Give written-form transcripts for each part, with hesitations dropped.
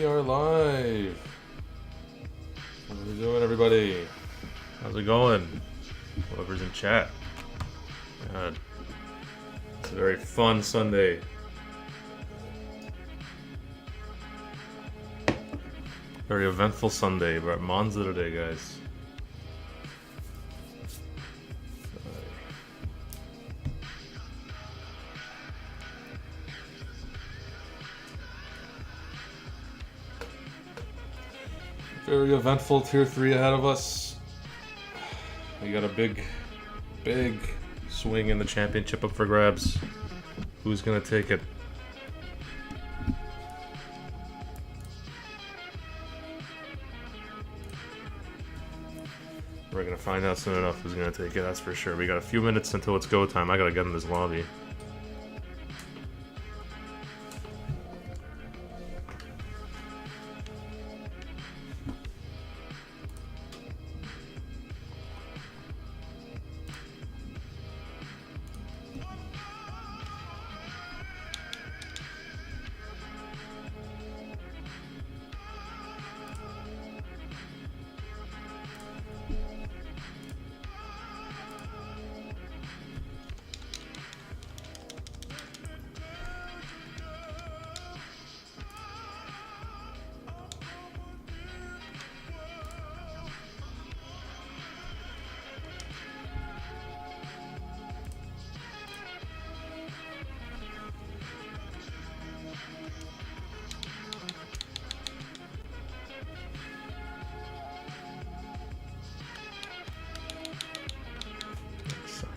are live. How's it doing, everybody? How's it going? Whoever's in chat. God. It's a very fun Sunday. Very eventful Sunday. We're at Monza today, guys. Very eventful Tier 3 ahead of us. We got a big swing in the championship up for grabs. Who's gonna take it? We're gonna find out soon enough who's gonna take it, that's for sure. We got a few minutes until it's go time. I gotta get in this lobby.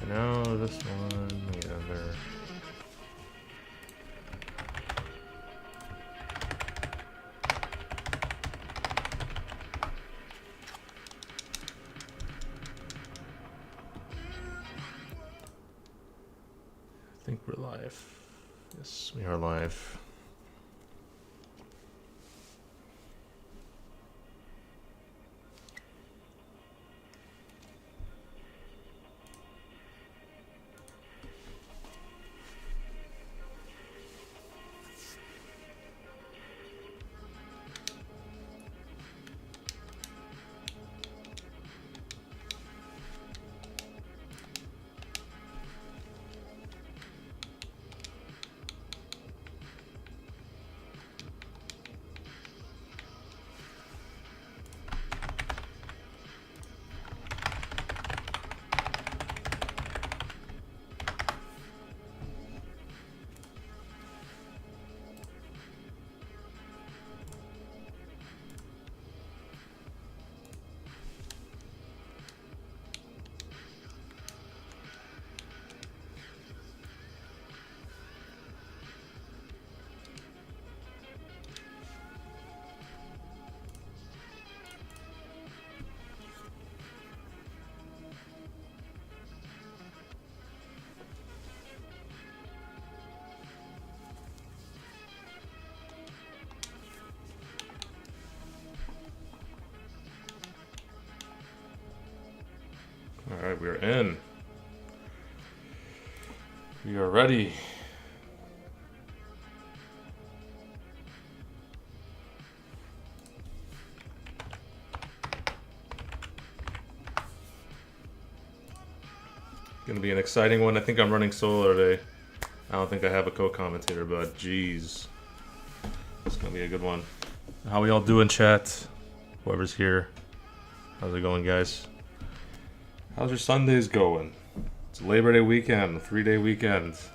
Now this one, the other. I think we're live. Yes, we are live. Alright, we're in. We are ready. Gonna be an exciting one. I think I'm running solo today. I don't think I have a co-commentator, but geez. It's gonna be a good one. How we all doing, chat? Whoever's here. How's it going, guys? How's your Sundays going? It's Labor Day weekend, a 3-day weekend. How's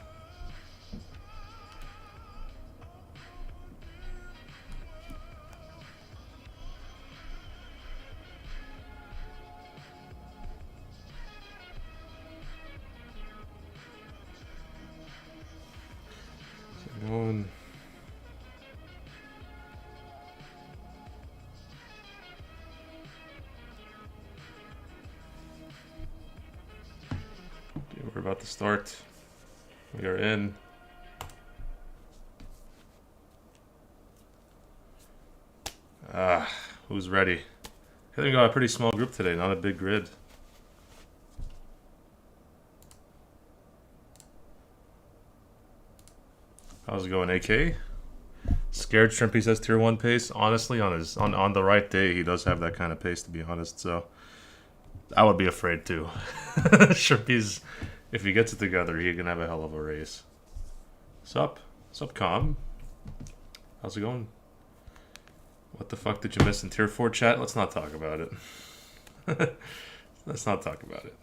it going? We're about to start. We are in. Who's ready? I think we got a pretty small group today, not a big grid. How's it going, AK? Scared Shrimpy says tier 1 pace. Honestly, on the right day, he does have that kind of pace, to be honest. So I would be afraid too. Shrimpy's, if he gets it together, he can have a hell of a race. Sup, calm? How's it going? What the fuck did you miss in tier 4 chat? Let's not talk about it. Let's not talk about it.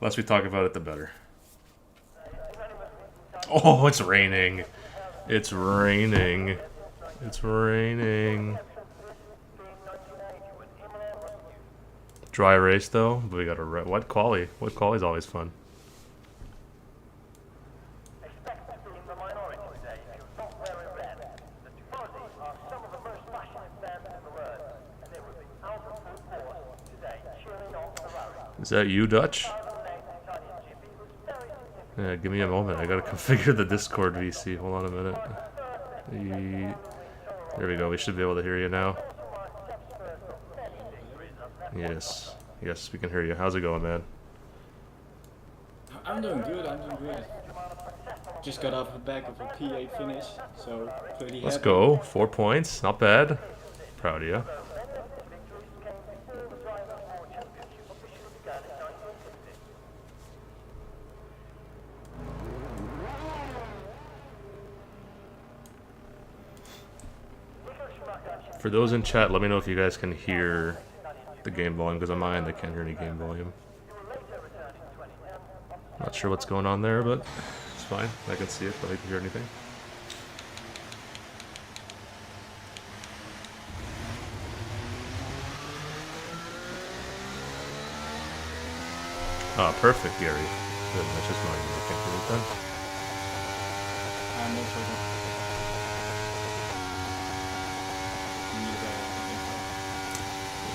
Less we talk about it, the better. Oh, it's raining. It's raining. It's raining. Dry race though, but we got a wet quali. Wet quali is always fun. Is that you, Dutch? Yeah, give me a moment. I gotta configure the Discord VC. Hold on a minute. There we go. We should be able to hear you now. Yes. Yes, we can hear you. How's it going, man? I'm doing good. Just got off the back of a P8 finish, so pretty happy. Let's go. 4 points. Not bad. Proud of you. For those in chat, let me know if you guys can hear the game volume, because on my end I can't hear any game volume. Not sure what's going on there, but it's fine. I can see it, but I can hear anything. Ah, perfect, Gary. Good, that's just mine. I can't hear it then. I'm also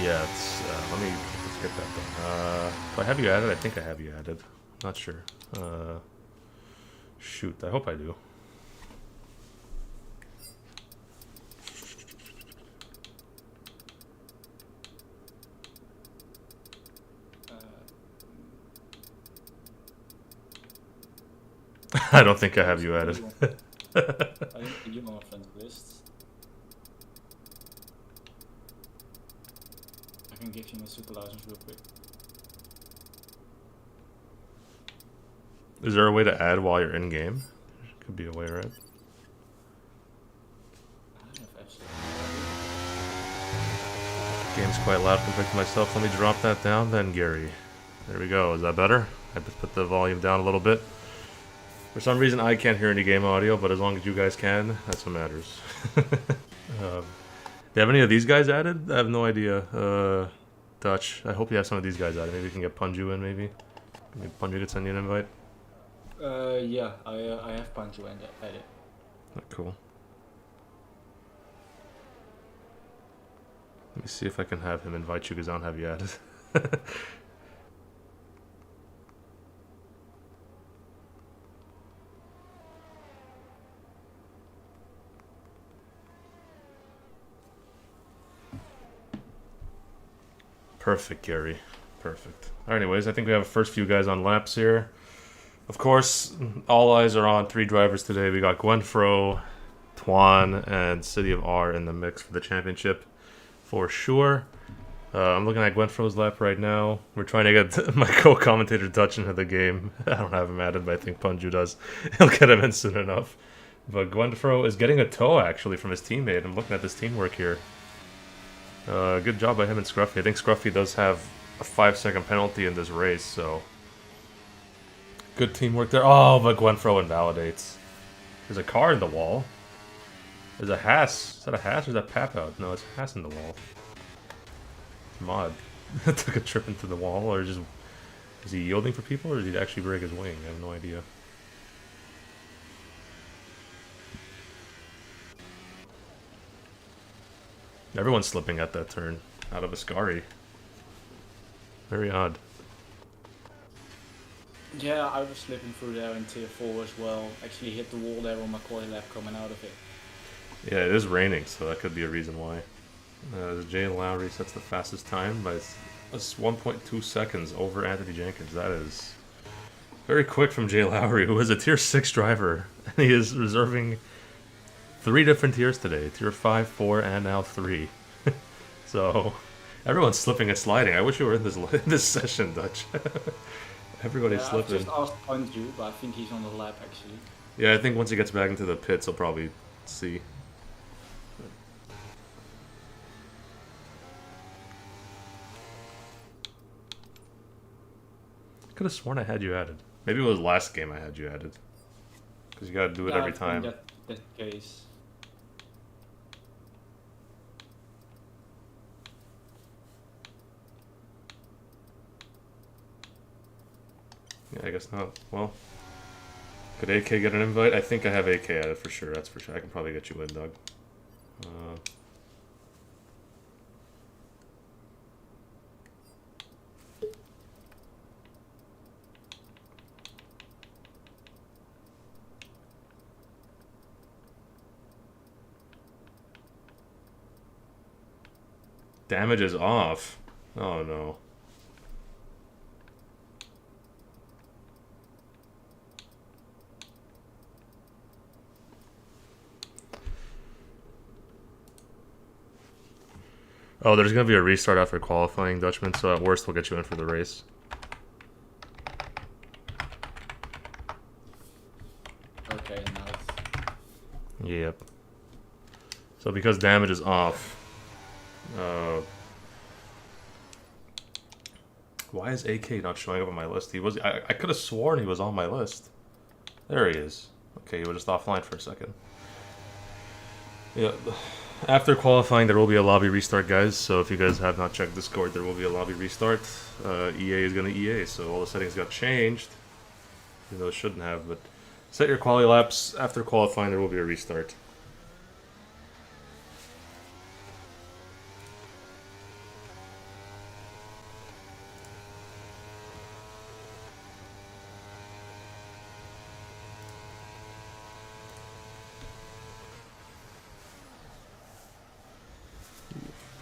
Yeah, it's, let's get that done. Do I have you added? I think I have you added. Not sure. Shoot, I hope I do. I don't think I have you added. I think you on my friends list. I can give you my super license real quick. Is there a way to add while you're in game? Could be a way, right? I have absolutely Game's quite loud compared to myself. Let me drop that down then, Gary. There we go. Is that better? I just put the volume down a little bit. For some reason, I can't hear any game audio, but as long as you guys can, that's what matters. Do you have any of these guys added? I have no idea. Dutch, I hope you have some of these guys added. Maybe we can get Punju in, maybe? Maybe Punju could send you an invite? yeah, I have Pancho added. Oh, cool. Let me see if I can have him invite you, because I don't have you added. Perfect, Gary. Perfect. Anyways, I think we have the first few guys on laps here. Of course, all eyes are on 3 drivers today. We got Gwenfro, Twan, and CityofR in the mix for the championship for sure. I'm looking at Gwenfro's lap right now. We're trying to get my co-commentator Dutch into the game. I don't have him added, but I think Punju does. He'll get him in soon enough. But Gwenfro is getting a tow, actually, from his teammate. I'm looking at this teamwork here. Good job by him and Scruffy. I think Scruffy does have a 5-second penalty in this race, so... Good teamwork there. Oh, but Gwenfro invalidates. There's a car in the wall. There's a Haas. Is that a Haas or is that Pap out? No, it's a Haas in the wall. It's Mod. Took a trip into the wall, or just... Is he yielding for people, or did he actually break his wing? I have no idea. Everyone's slipping at that turn. Out of Ascari. Very odd. Yeah, I was slipping through there in tier 4 as well. Actually hit the wall there on my quali lap coming out of it. Yeah, it is raining, so that could be a reason why. Jay Lowry sets the fastest time by 1.2 seconds over Anthony Jenkins. That is very quick from Jay Lowry, who is a tier 6 driver. And he is reserving 3 different tiers today. Tier 5, 4, and now 3. So, everyone's slipping and sliding. I wish you were in this session, Dutch. Everybody's I've slipping. just asked Andrew, but I think he's on the lab actually. Yeah, I think once he gets back into the pits, he'll probably see. I could have sworn I had you added. Maybe it was last game I had you added. Because you gotta do it every time. That's the case. Yeah, I guess not. Well, could AK get an invite? I think I have AK added for sure. That's for sure. I can probably get you in, Doug. Damage is off. Oh no. Oh, there's going to be a restart after qualifying, Dutchman, so at worst we'll get you in for the race. Okay, nice. Yep. So because damage is off, why is AK not showing up on my list? I could have sworn he was on my list. There he is. Okay, he was just offline for a second. Yeah. After qualifying, there will be a lobby restart, guys. So if you guys have not checked Discord, there will be a lobby restart. EA is going to EA, so all the settings got changed. Even though it shouldn't have, but set your quali laps. After qualifying, there will be a restart.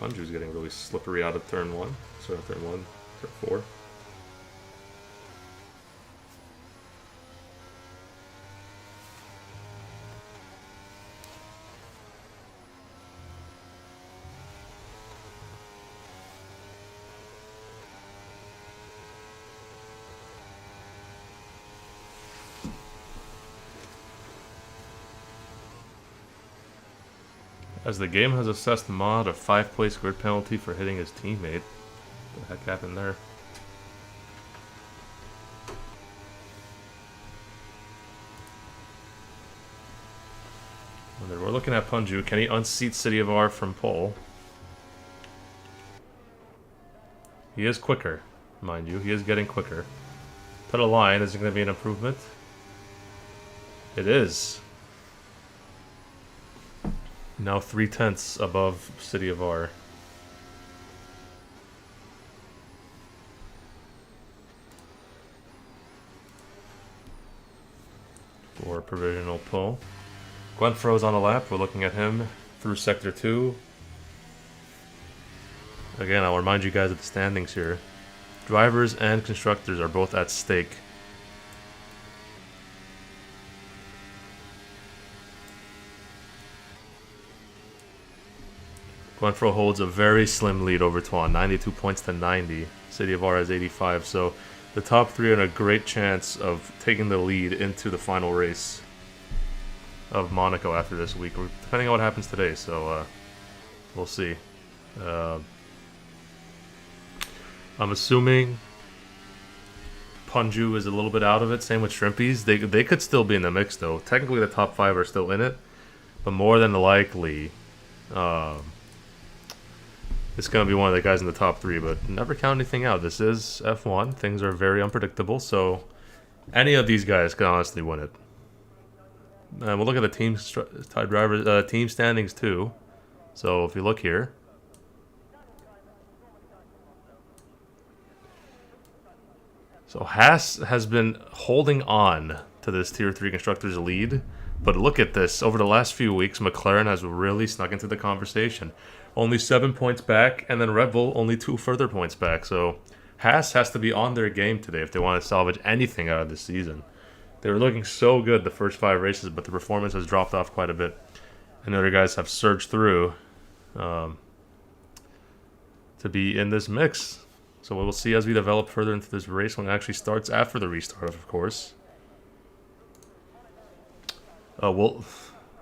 Punju's getting really slippery out of turn 1. Sorry, turn 1, turn 4. As the game has assessed Mod a 5-place grid penalty for hitting his teammate. What the heck happened there? We're looking at Punju. Can he unseat CityofR from pole? He is quicker, mind you. He is getting quicker. Put a line. Is it going to be an improvement? It is. Now 3/10 above CityofR. For provisional pull. Gwenfro's on a lap. We're looking at him through Sector 2. Again, I'll remind you guys of the standings here. Drivers and constructors are both at stake. Gwenfro holds a very slim lead over Twan, 92 points to 90. CityofR has 85, so the top 3 are in a great chance of taking the lead into the final race of Monaco after this week, depending on what happens today, so we'll see. I'm assuming Punju is a little bit out of it, same with Shrimpies. They could still be in the mix, though. Technically, the top 5 are still in it, but more than likely, it's going to be one of the guys in the top 3, but never count anything out. This is F1. Things are very unpredictable, so any of these guys can honestly win it. And we'll look at the team standings too. So if you look here, so Haas has been holding on to this Tier 3 Constructors lead, but look at this. Over the last few weeks, McLaren has really snuck into the conversation. Only 7 points back, and then Red Bull only 2 further points back. So Haas has to be on their game today if they want to salvage anything out of this season. They were looking so good the first 5 races, but the performance has dropped off quite a bit. and other guys have surged through to be in this mix. So we'll see as we develop further into this race when it actually starts after the restart, of course. Will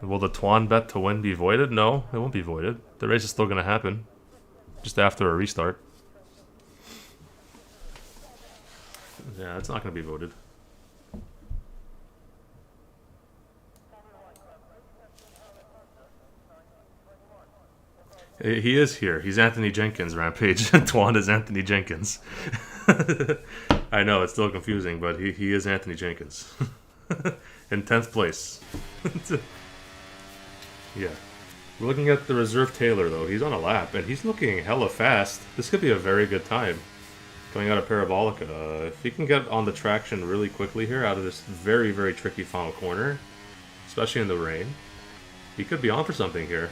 the Twan bet to win be voided? No, it won't be voided. The race is still going to happen, just after a restart. Yeah, it's not going to be voted. He is here. He's Anthony Jenkins, Rampage. Twan is Anthony Jenkins. I know, it's still confusing, but he is Anthony Jenkins. In 10th place. Yeah. We're looking at the reserve Taylor, though. He's on a lap, and he's looking hella fast. This could be a very good time. Coming out of Parabolica. If he can get on the traction really quickly here out of this very, very tricky final corner, especially in the rain, he could be on for something here.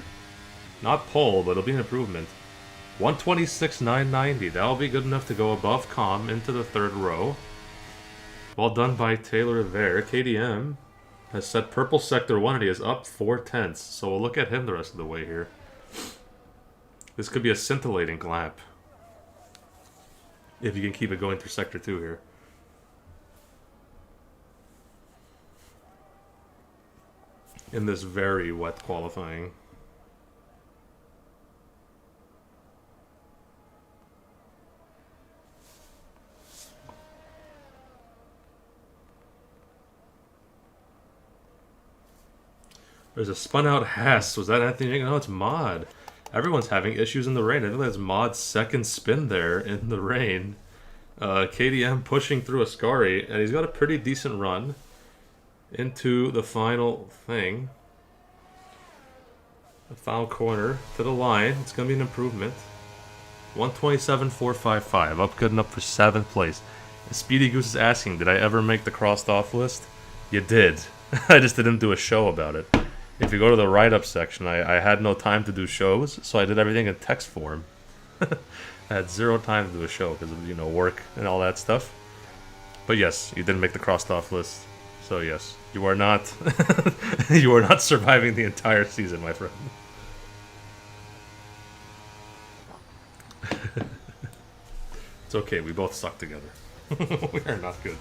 Not pole, but it'll be an improvement. 126.990. That'll be good enough to go above Com into the third row. Well done by Taylor there. KDM has set purple sector 1 and he is up 4/10. So we'll look at him the rest of the way here. This could be a scintillating lap. If you can keep it going through sector 2 here. In this very wet qualifying. There's a spun out Hess. Was that Anthony? No, it's Mod. Everyone's having issues in the rain. I think that's Mod's second spin there in the rain. KDM pushing through Ascari, and he's got a pretty decent run into the final thing. The final corner to the line. It's going to be an improvement. 127.455. Up good enough for 7th place. And Speedy Goose is asking, did I ever make the crossed off list? You did. I just didn't do a show about it. If you go to the write-up section, I had no time to do shows, so I did everything in text form. I had 0 time to do a show because of, you know, work and all that stuff. But yes, you didn't make the crossed-off list. So yes, you are not you are not surviving the entire season, my friend. It's okay, we both suck together. We are not good.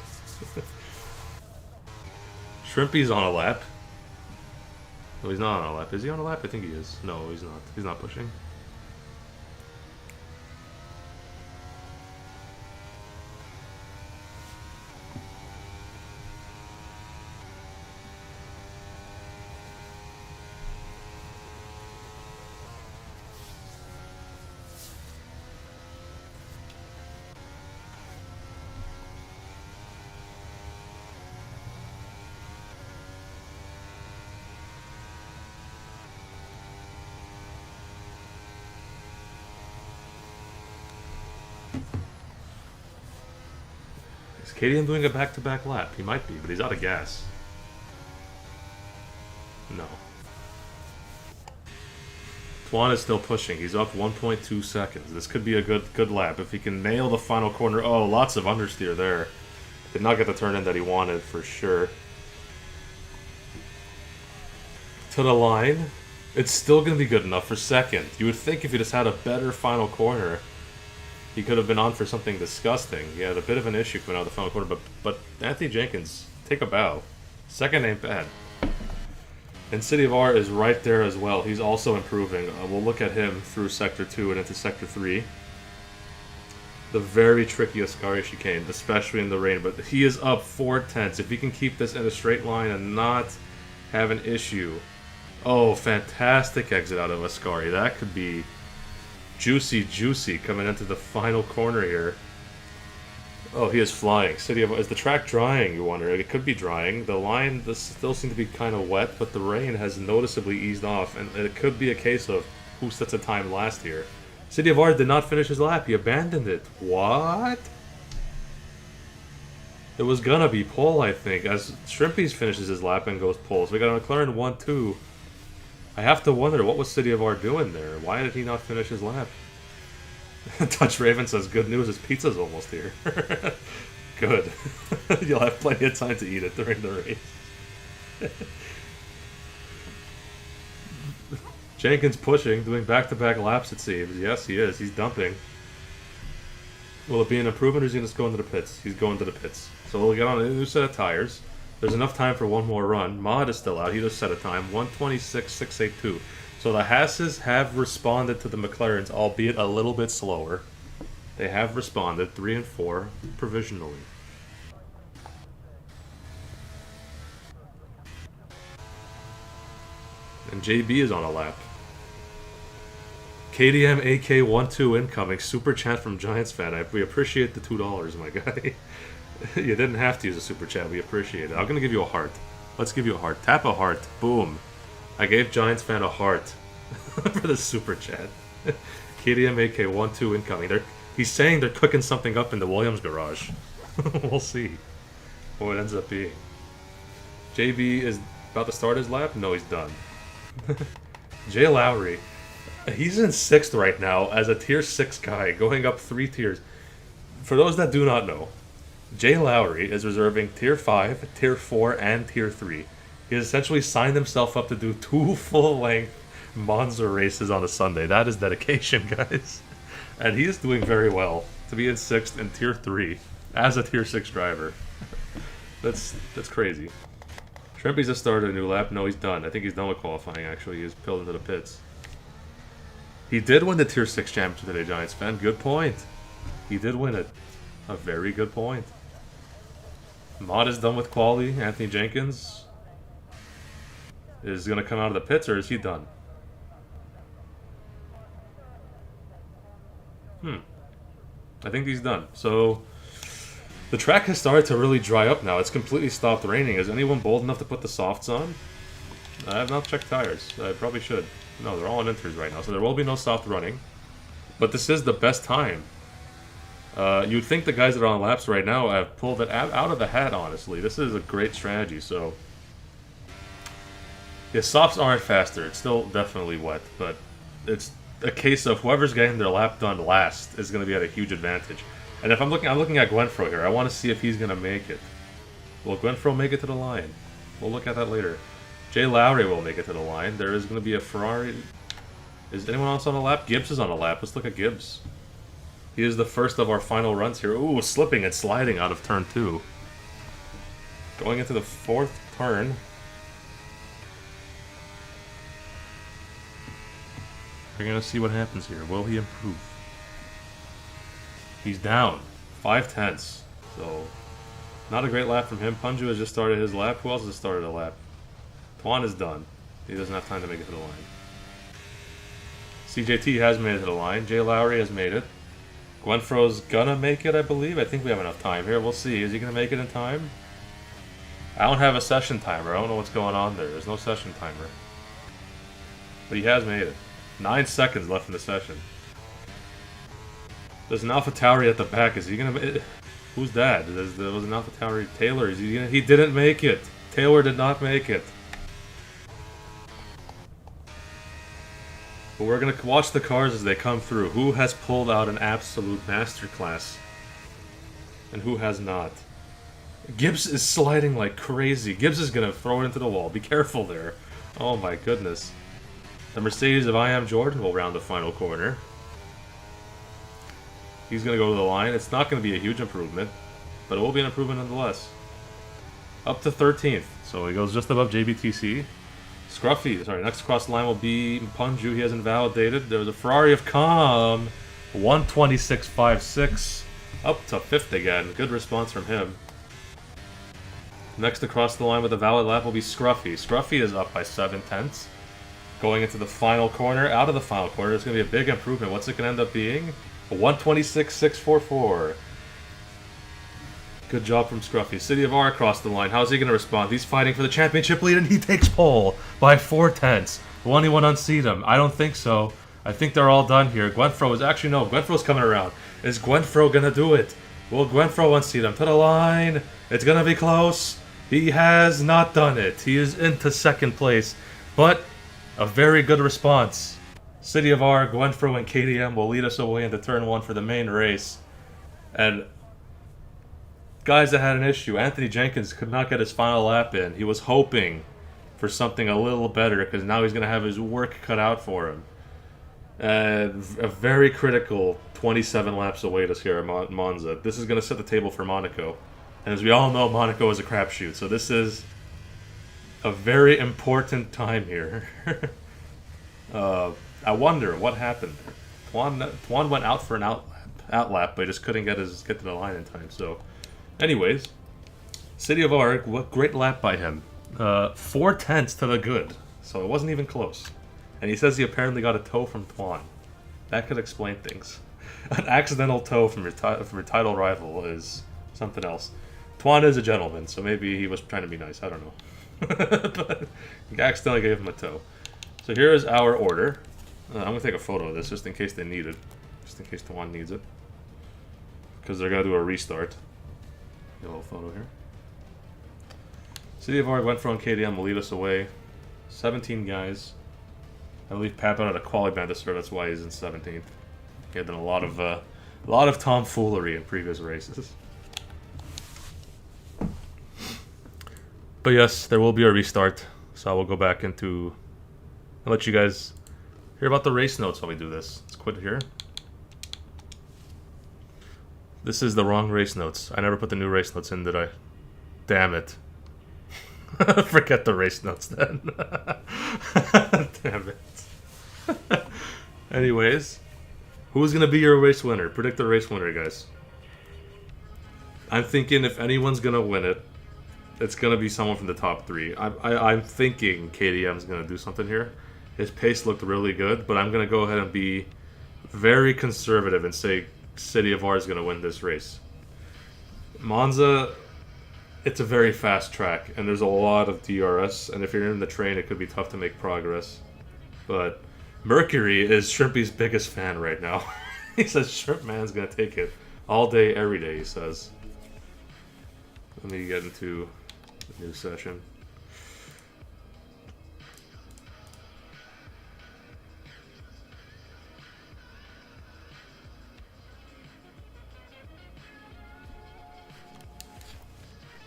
Shrimpy's on a lap. No, he's not on a lap. Is he on a lap? I think he is. No, he's not. He's not pushing. Is KDM doing a back-to-back lap? He might be, but he's out of gas. No. Twan is still pushing. He's up 1.2 seconds. This could be a good lap. If he can nail the final corner... Oh, lots of understeer there. Did not get the turn in that he wanted, for sure. To the line. It's still going to be good enough for second. You would think if he just had a better final corner, he could have been on for something disgusting. He had a bit of an issue coming out of the final corner, but Anthony Jenkins, take a bow. Second ain't bad. And CityofR is right there as well. He's also improving. We'll look at him through Sector 2 and into Sector 3. The very tricky Ascari chicane, especially in the rain. But he is up 4/10. If he can keep this in a straight line and not have an issue. Oh, fantastic exit out of Ascari. That could be juicy coming into the final corner here. Oh, he is flying. Is the track drying, you wonder? It could be drying. The line still seems to be kind of wet, but the rain has noticeably eased off, and it could be a case of who sets a time last here. CityofR did not finish his lap. He abandoned it. What? It was gonna be pole, I think, as Shrimpy's finishes his lap and goes pole. So we got a McLaren 1-2. I have to wonder, what was CityofR doing there? Why did he not finish his lap? Touch Raven says, good news, his pizza's almost here. Good. You'll have plenty of time to eat it during the race. Jenkins pushing, doing back-to-back laps it seems. Yes, he is. He's dumping. Will it be an improvement or is he just going to the pits? He's going to the pits. So we'll get on a new set of tires. There's enough time for one more run. Mod is still out. He just set a time. 1:26.682. So the Haas's have responded to the McLarens, albeit a little bit slower. They have responded. 3 and 4 provisionally. And JB is on a lap. KDM AK12 incoming. Super chat from Giants fan. We appreciate the $2, my guy. You didn't have to use a super chat. We appreciate it. I'm going to give you a heart. Let's give you a heart. Tap a heart. Boom. I gave Giants fan a heart for the super chat. KDM AK12 incoming. He's saying they're cooking something up in the Williams garage. We'll see what it ends up being. JB is about to start his lap? No, he's done. Jay Lowry. He's in 6th right now as a tier 6 guy, going up 3 tiers. For those that do not know, Jay Lowry is reserving tier 5, tier 4, and tier 3. He has essentially signed himself up to do 2 full-length Monza races on a Sunday. That is dedication, guys. And he is doing very well to be in 6th in tier 3 as a tier 6 driver. That's crazy. Shrimpy's just started a new lap. No, he's done. I think he's done with qualifying, actually. He's peeled into the pits. He did win the tier 6 championship today, Giants fan. Good point. He did win it. A very good point. Mod is done with quali. Anthony Jenkins is going to come out of the pits, or is he done? I think he's done. So the track has started to really dry up now. It's completely stopped raining. Is anyone bold enough to put the softs on? I have not checked tires. I probably should. No, they're all on inters right now, so there will be no soft running. But this is the best time. You'd think the guys that are on laps right now have pulled it out of the hat, honestly. This is a great strategy, so... Yeah, softs aren't faster. It's still definitely wet, but it's a case of whoever's getting their lap done last is going to be at a huge advantage. And if I'm looking at Gwenfro here. I want to see if he's going to make it. Will Gwenfro make it to the line? We'll look at that later. Jay Lowry will make it to the line. There is going to be a Ferrari. Is anyone else on a lap? Gibbs is on a lap. Let's look at Gibbs. He is the first of our final runs here. Ooh, slipping and sliding out of turn 2. Going into the 4th turn. We're going to see what happens here. Will he improve? He's down 5/10. So, not a great lap from him. Punju has just started his lap. Who else has started a lap? Twan is done. He doesn't have time to make it to the line. CJT has made it to the line. Jay Lowry has made it. Gwenfro's gonna make it, I believe. I think we have enough time here. We'll see. Is he gonna make it in time? I don't have a session timer. I don't know what's going on there. There's no session timer. But he has made it. 9 seconds left in the session. There's an AlphaTauri at the back. Is he gonna... Who's that? There was an AlphaTauri. Taylor. Is he gonna... He didn't make it. Taylor did not make it. But we're going to watch the cars as they come through. Who has pulled out an absolute masterclass? And who has not? Gibbs is sliding like crazy. Gibbs is going to throw it into the wall. Be careful there. Oh my goodness. The Mercedes of I Am Jordan will round the final corner. He's going to go to the line. It's not going to be a huge improvement, but it will be an improvement nonetheless. Up to 13th. So he goes just above JBTC. Scruffy, sorry, next across the line will be Punju. He has invalidated. There was a Ferrari of Calm. 126.56. Up to 5th again. Good response from him. Next across the line with a valid lap will be Scruffy. Scruffy is up by 7/10. Going into the final corner. Out of the final corner, it's going to be a big improvement. What's it going to end up being? A 126.644. Good job from Scruffy. CityofR across the line. How's he going to respond? He's fighting for the championship lead, and he takes pole by 4/10. Will anyone unseat him? I don't think so. I think they're all done here. Gwenfro is actually... No, Gwenfro's coming around. Is Gwenfro going to do it? Will Gwenfro unseat him? To the line. It's going to be close. He has not done it. He is into 2nd place. But a very good response. CityofR, Gwenfro, and KDM will lead us away into turn 1 for the main race. And... guys that had an issue. Anthony Jenkins could not get his final lap in. He was hoping for something a little better, because now he's going to have his work cut out for him. A very critical 27 laps await us here at Monza. This is going to set the table for Monaco. And as we all know, Monaco is a crapshoot. So this is a very important time here. I wonder what happened there. Twan went out for an out lap, but he just couldn't get to the line in time. So, anyways, CityofR, what great lap by him. 4/10 to the good. So it wasn't even close. And he says he apparently got a tow from Twan. That could explain things. An accidental tow from your title rival is something else. Twan is a gentleman, so maybe he was trying to be nice. I don't know. But he accidentally gave him a tow. So here is our order. I'm going to take a photo of this just in case they need it. Just in case Twan needs it. Because they're going to do a restart. Get a little photo here. CityofR, Gwenfro, and KDM will lead us away. 17 guys. I believe Papin had a quali band to start, that's why he's in 17th. He had done a lot of tomfoolery in previous races. But yes, there will be a restart, so I will go back into... I'll let you guys hear about the race notes while we do this. Let's quit here. This is the wrong race notes. I never put the new race notes in, did I? Damn it. Forget the race notes then. Damn it. Anyways, who's going to be your race winner? Predict the race winner, guys. I'm thinking if anyone's going to win it, it's going to be someone from the top three. I'm thinking KDM's going to do something here. His pace looked really good, but I'm going to go ahead and be very conservative and say CityofR is going to win this race. Monza, it's a very fast track, and there's a lot of DRS, and if you're in the train, it could be tough to make progress. But Mercury is Shrimpy's biggest fan right now. He says Shrimp Man's going to take it all day, every day, he says. Let me get into the new session.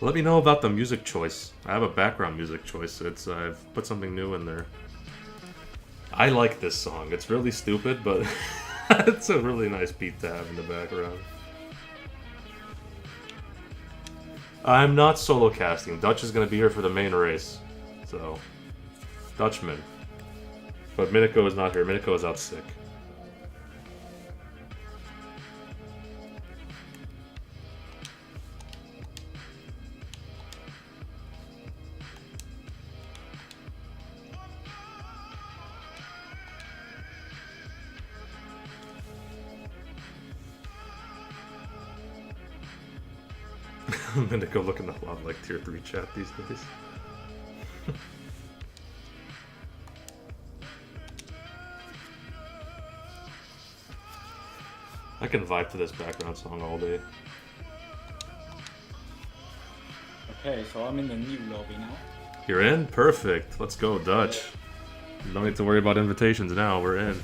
Let me know about the music choice. I have a background music choice. I've put something new in there. I like this song. It's really stupid, but it's a really nice beat to have in the background. I'm not solo casting. Dutch is going to be here for the main race. So, Dutchman. But Monaco is not here. Monaco is out sick. I'm gonna go looking a lot like tier 3 chat these days. I can vibe to this background song all day. Okay, so I'm in the new lobby now. You're in? Perfect. Let's go, Dutch. No need to worry about invitations now, we're in. Oh,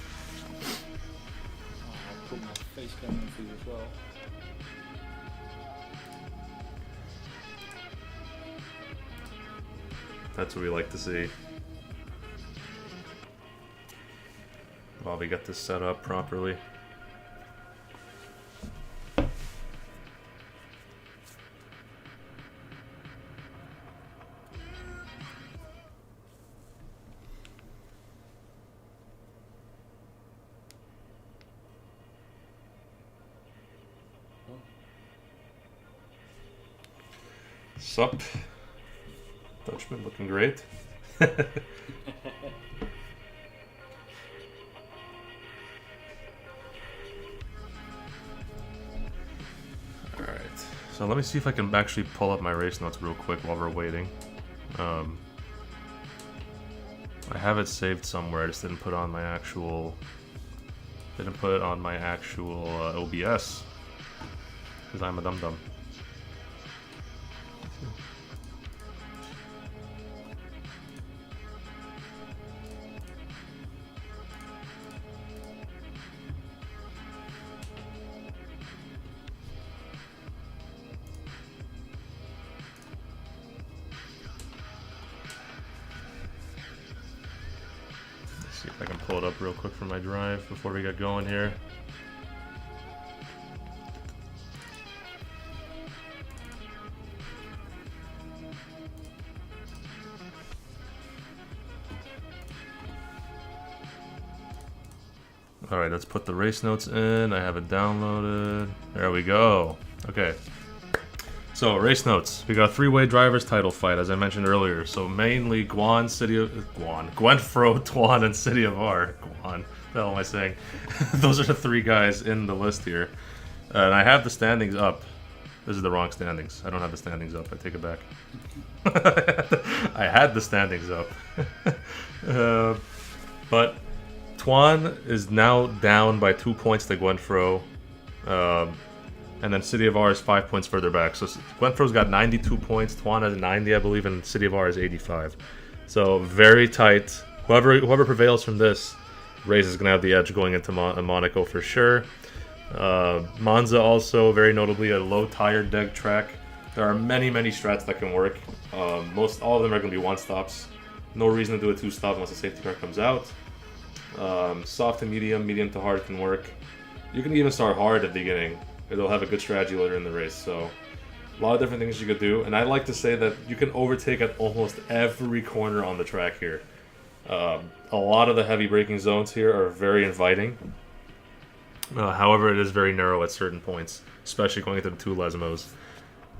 I'll put my face cam in for you as well. That's what we like to see. While we get this set up properly. Sup? Dutchman looking great. Alright, so let me see if I can actually pull up my race notes real quick while we're waiting. I have it saved somewhere, I just didn't put on my actual... OBS. Because I'm a dum-dum. I can pull it up real quick for my drive before we get going here. Alright, let's put the race notes in. I have it downloaded. There we go. Okay. So, race notes. We got a three-way drivers title fight, as I mentioned earlier. So, mainly Gwenfro, Twan, and CityofR. What the hell am I saying? Those are the three guys in the list here. And I have the standings up. This is the wrong standings. I don't have the standings up. I take it back. I had the standings up. But Twan is now down by 2 points to Gwenfro. And then CityofR is 5 points further back. So Gwenfro's got 92 points, Twan has 90, I believe, and CityofR is 85. So very tight. Whoever prevails from this race is going to have the edge going into Monaco for sure. Monza also, very notably, a low tire deg track. There are many strats that can work. All of them are going to be one-stops. No reason to do a two-stop once the safety car comes out. Soft to medium to hard can work. You can even start hard at the beginning. It'll have a good strategy later in the race, so a lot of different things you could do. And I like to say that you can overtake at almost every corner on the track here. A lot of the heavy braking zones here are very inviting. However, it is very narrow at certain points, especially going into the two Lesmos.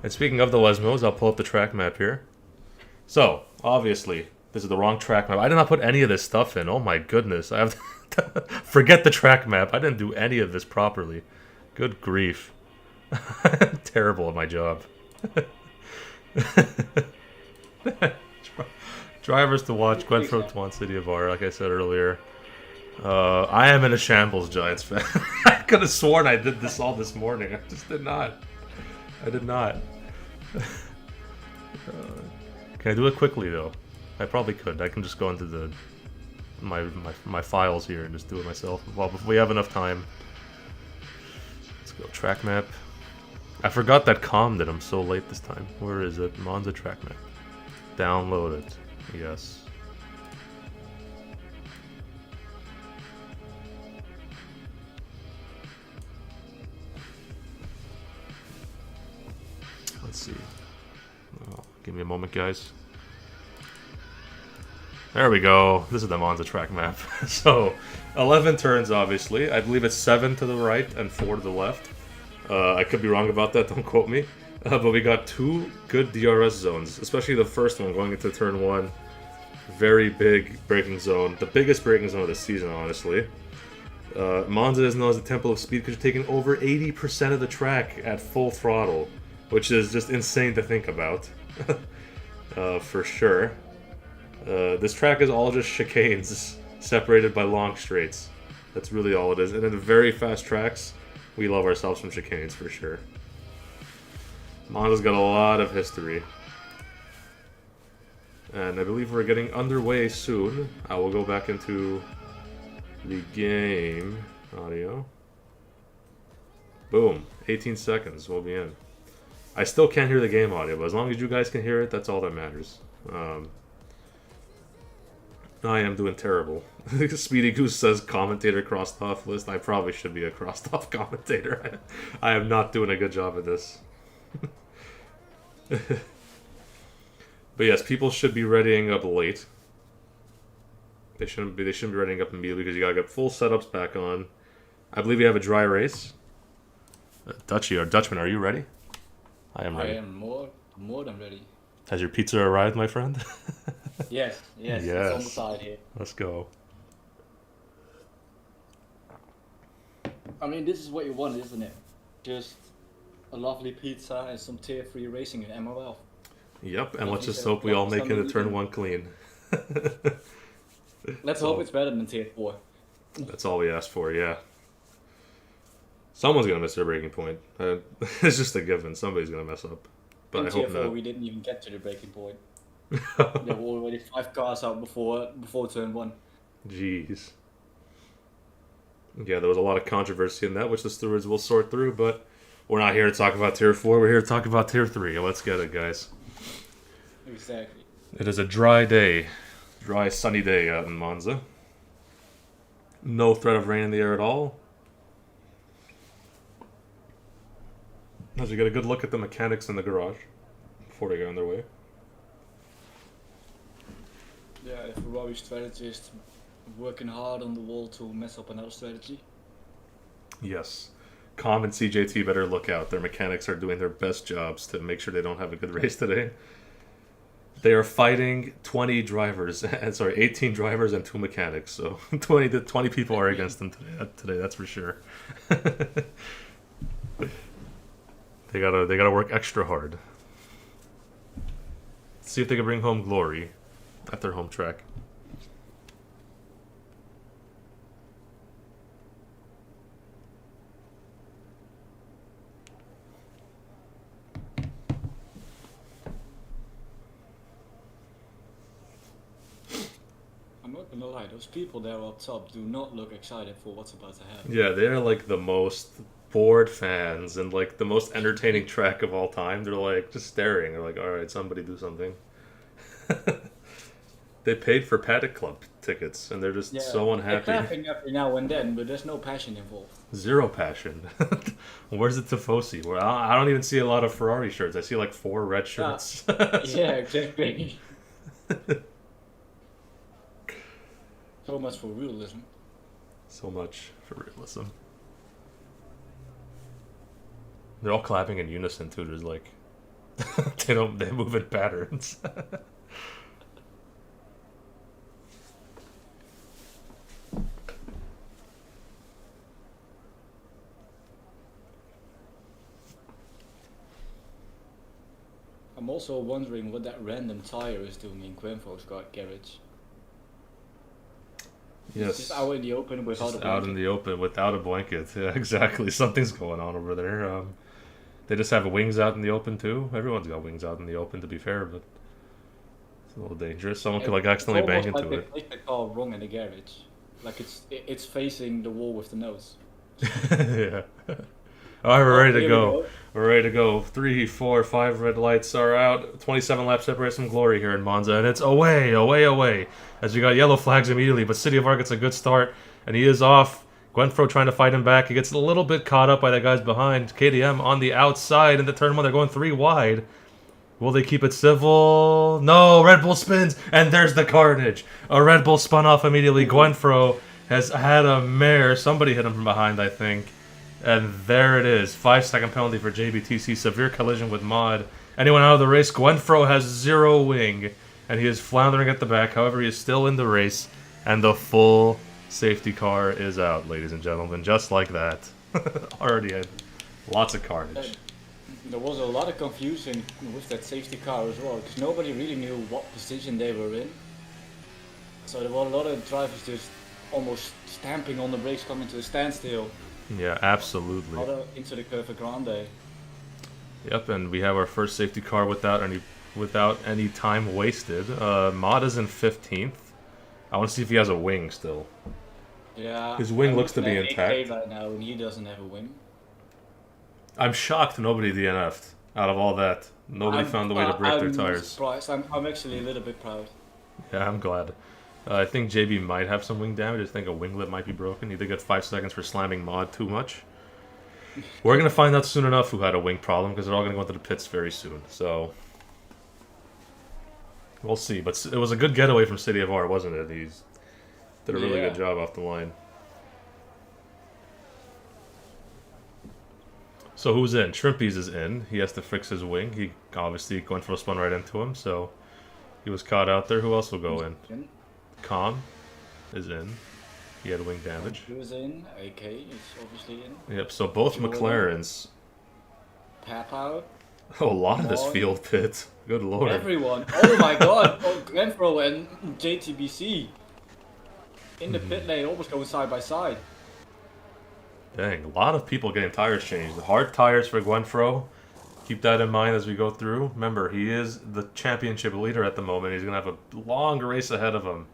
And speaking of the Lesmos, I'll pull up the track map here. So, obviously, this is the wrong track map. I did not put any of this stuff in. Oh my goodness. I have to forget the track map. I didn't do any of this properly. Good grief. Terrible at my job. Drivers to watch, Gwenfro, Twan, CityofR, like I said earlier. I am in a shambles Giants fan. I could have sworn I did this all this morning. I just did not. I did not. Can I do it quickly, though? I probably could. I can just go into my files here and just do it myself. Well, if we have enough time. Let's go track map. I forgot that COM did. I'm so late this time. Where is it? Monza track map. Download it. Yes. Let's see. Oh, give me a moment, guys. There we go. This is the Monza track map. So, 11 turns, obviously. I believe it's 7 to the right and 4 to the left. I could be wrong about that, don't quote me. But we got 2 good DRS zones, especially the first one going into turn 1. Very big braking zone. The biggest braking zone of the season, honestly. Monza is known as the Temple of Speed because you're taking over 80% of the track at full throttle, which is just insane to think about. For sure. This track is all just chicanes separated by long straights. That's really all it is. And in the very fast tracks, we love ourselves some chicanes for sure. Monza's got a lot of history. And I believe we're getting underway soon. I will go back into the game audio. Boom. 18 seconds. We'll be in. I still can't hear the game audio, but as long as you guys can hear it, that's all that matters. I am doing terrible. Speedy Goose says commentator crossed off list. I probably should be a crossed off commentator. I am not doing a good job at this. But yes, people should be readying up late. They shouldn't be readying up immediately because you gotta get full setups back on. I believe you have a dry race. Dutchman, are you ready? I am ready. I am more than ready. Has your pizza arrived, my friend? Yes. It's on the side here. Let's go. I mean, this is what you want, isn't it? Just a lovely pizza and some tier 3 racing in MRL. Yep, and let's just hope we all make it to turn 1 clean. Let's hope it's better than tier 4. That's all we asked for, yeah. Someone's gonna miss their breaking point. It's just a given. Somebody's gonna mess up. But I hope not. We didn't even get to the breaking point. There were already 5 cars out before turn 1. Jeez. Yeah, there was a lot of controversy in that, which the stewards will sort through, but we're not here to talk about Tier 4, we're here to talk about Tier 3. Let's get it, guys. Exactly. It is a dry day. Dry, sunny day out in Monza. No threat of rain in the air at all. As you get a good look at the mechanics in the garage before they get on their way. Yeah, if a Ferrari strategist working hard on the wall to mess up another strategy. Yes. Com and CJT better look out. Their mechanics are doing their best jobs to make sure they don't have a good race today. They are fighting 20 drivers, 18 drivers and 2 mechanics. So 20 people are against them today. That's for sure. They gotta work extra hard. See if they can bring home glory at their home track. I'm not gonna lie, those people there up top do not look excited for what's about to happen. Yeah, they're like the most bored fans and like the most entertaining track of all time. They're like just staring. They're like, all right, somebody do something. They paid for Paddock Club tickets and they're just so unhappy. They're clapping every now and then, but there's no passion involved. Zero passion. Where's the Tifosi? Well, I don't even see a lot of Ferrari shirts. I see like 4 red shirts. Yeah, exactly. So much for realism. So much for realism. They're all clapping in unison too. There's like they move in patterns. I'm also wondering what that random tire is doing in Gwenfro's garage. Yes. It's just out in the open without a blanket. Out in the open without a blanket. Yeah, exactly. Something's going on over there. They just have wings out in the open too. Everyone's got wings out in the open, to be fair, but it's a little dangerous. Someone could like accidentally bang into it. They placed the car wrong in the garage. Like it's facing the wall with the nose. Yeah. All right, we're ready to go. We're ready to go. 3, 4, 5 red lights are out. 27 laps separate some glory here in Monza, and it's away, away, away. As we got yellow flags immediately, but CityofR gets a good start, and he is off. Gwenfro trying to fight him back. He gets a little bit caught up by the guys behind. KDM on the outside in the turn 1. They're going 3 wide. Will they keep it civil? No, Red Bull spins, and there's the carnage. A Red Bull spun off immediately. Gwenfro has had a mare. Somebody hit him from behind, I think. And there it is. 5-second penalty for JBTC. Severe collision with Mod. Anyone out of the race? Gwenfro has 0 wing. And he is floundering at the back. However, he is still in the race. And the full safety car is out, ladies and gentlemen. Just like that. Already had lots of carnage. There was a lot of confusion with that safety car as well. Because nobody really knew what position they were in. So there were a lot of drivers just almost stamping on the brakes, coming to a standstill. Yeah, absolutely. Into the Curva Grande. Yep, and we have our first safety car without any time wasted. Mod is in 15th. I want to see if he has a wing still. Yeah. His wing looks to be intact right now, and he doesn't have a wing. I'm shocked nobody DNF'd out of all that. Nobody found a way to break their tires. I'm surprised. I'm actually a little bit proud. Yeah, I'm glad. I think JB might have some wing damage. I think a winglet might be broken. He did get 5 seconds for slamming Mod too much. We're going to find out soon enough who had a wing problem, because they're all going to go into the pits very soon. So we'll see. But it was a good getaway from CityofR, wasn't it? He did a really good job off the line. So who's in? Shrimpies is in. He has to fix his wing. He obviously Gwenfro spun right into him, so he was caught out there. Who else will go in? Com is in. He had wing damage. He was in. AK is obviously in. Yep, so both McLarens. Pap out. Oh, a lot of this field pit. Good lord. Everyone. Oh my god. Oh, Gwenfro and JTBC. In the pit lane, almost going side by side. Dang, a lot of people getting tires changed. Hard tires for Gwenfro. Keep that in mind as we go through. Remember, he is the championship leader at the moment. He's going to have a long race ahead of him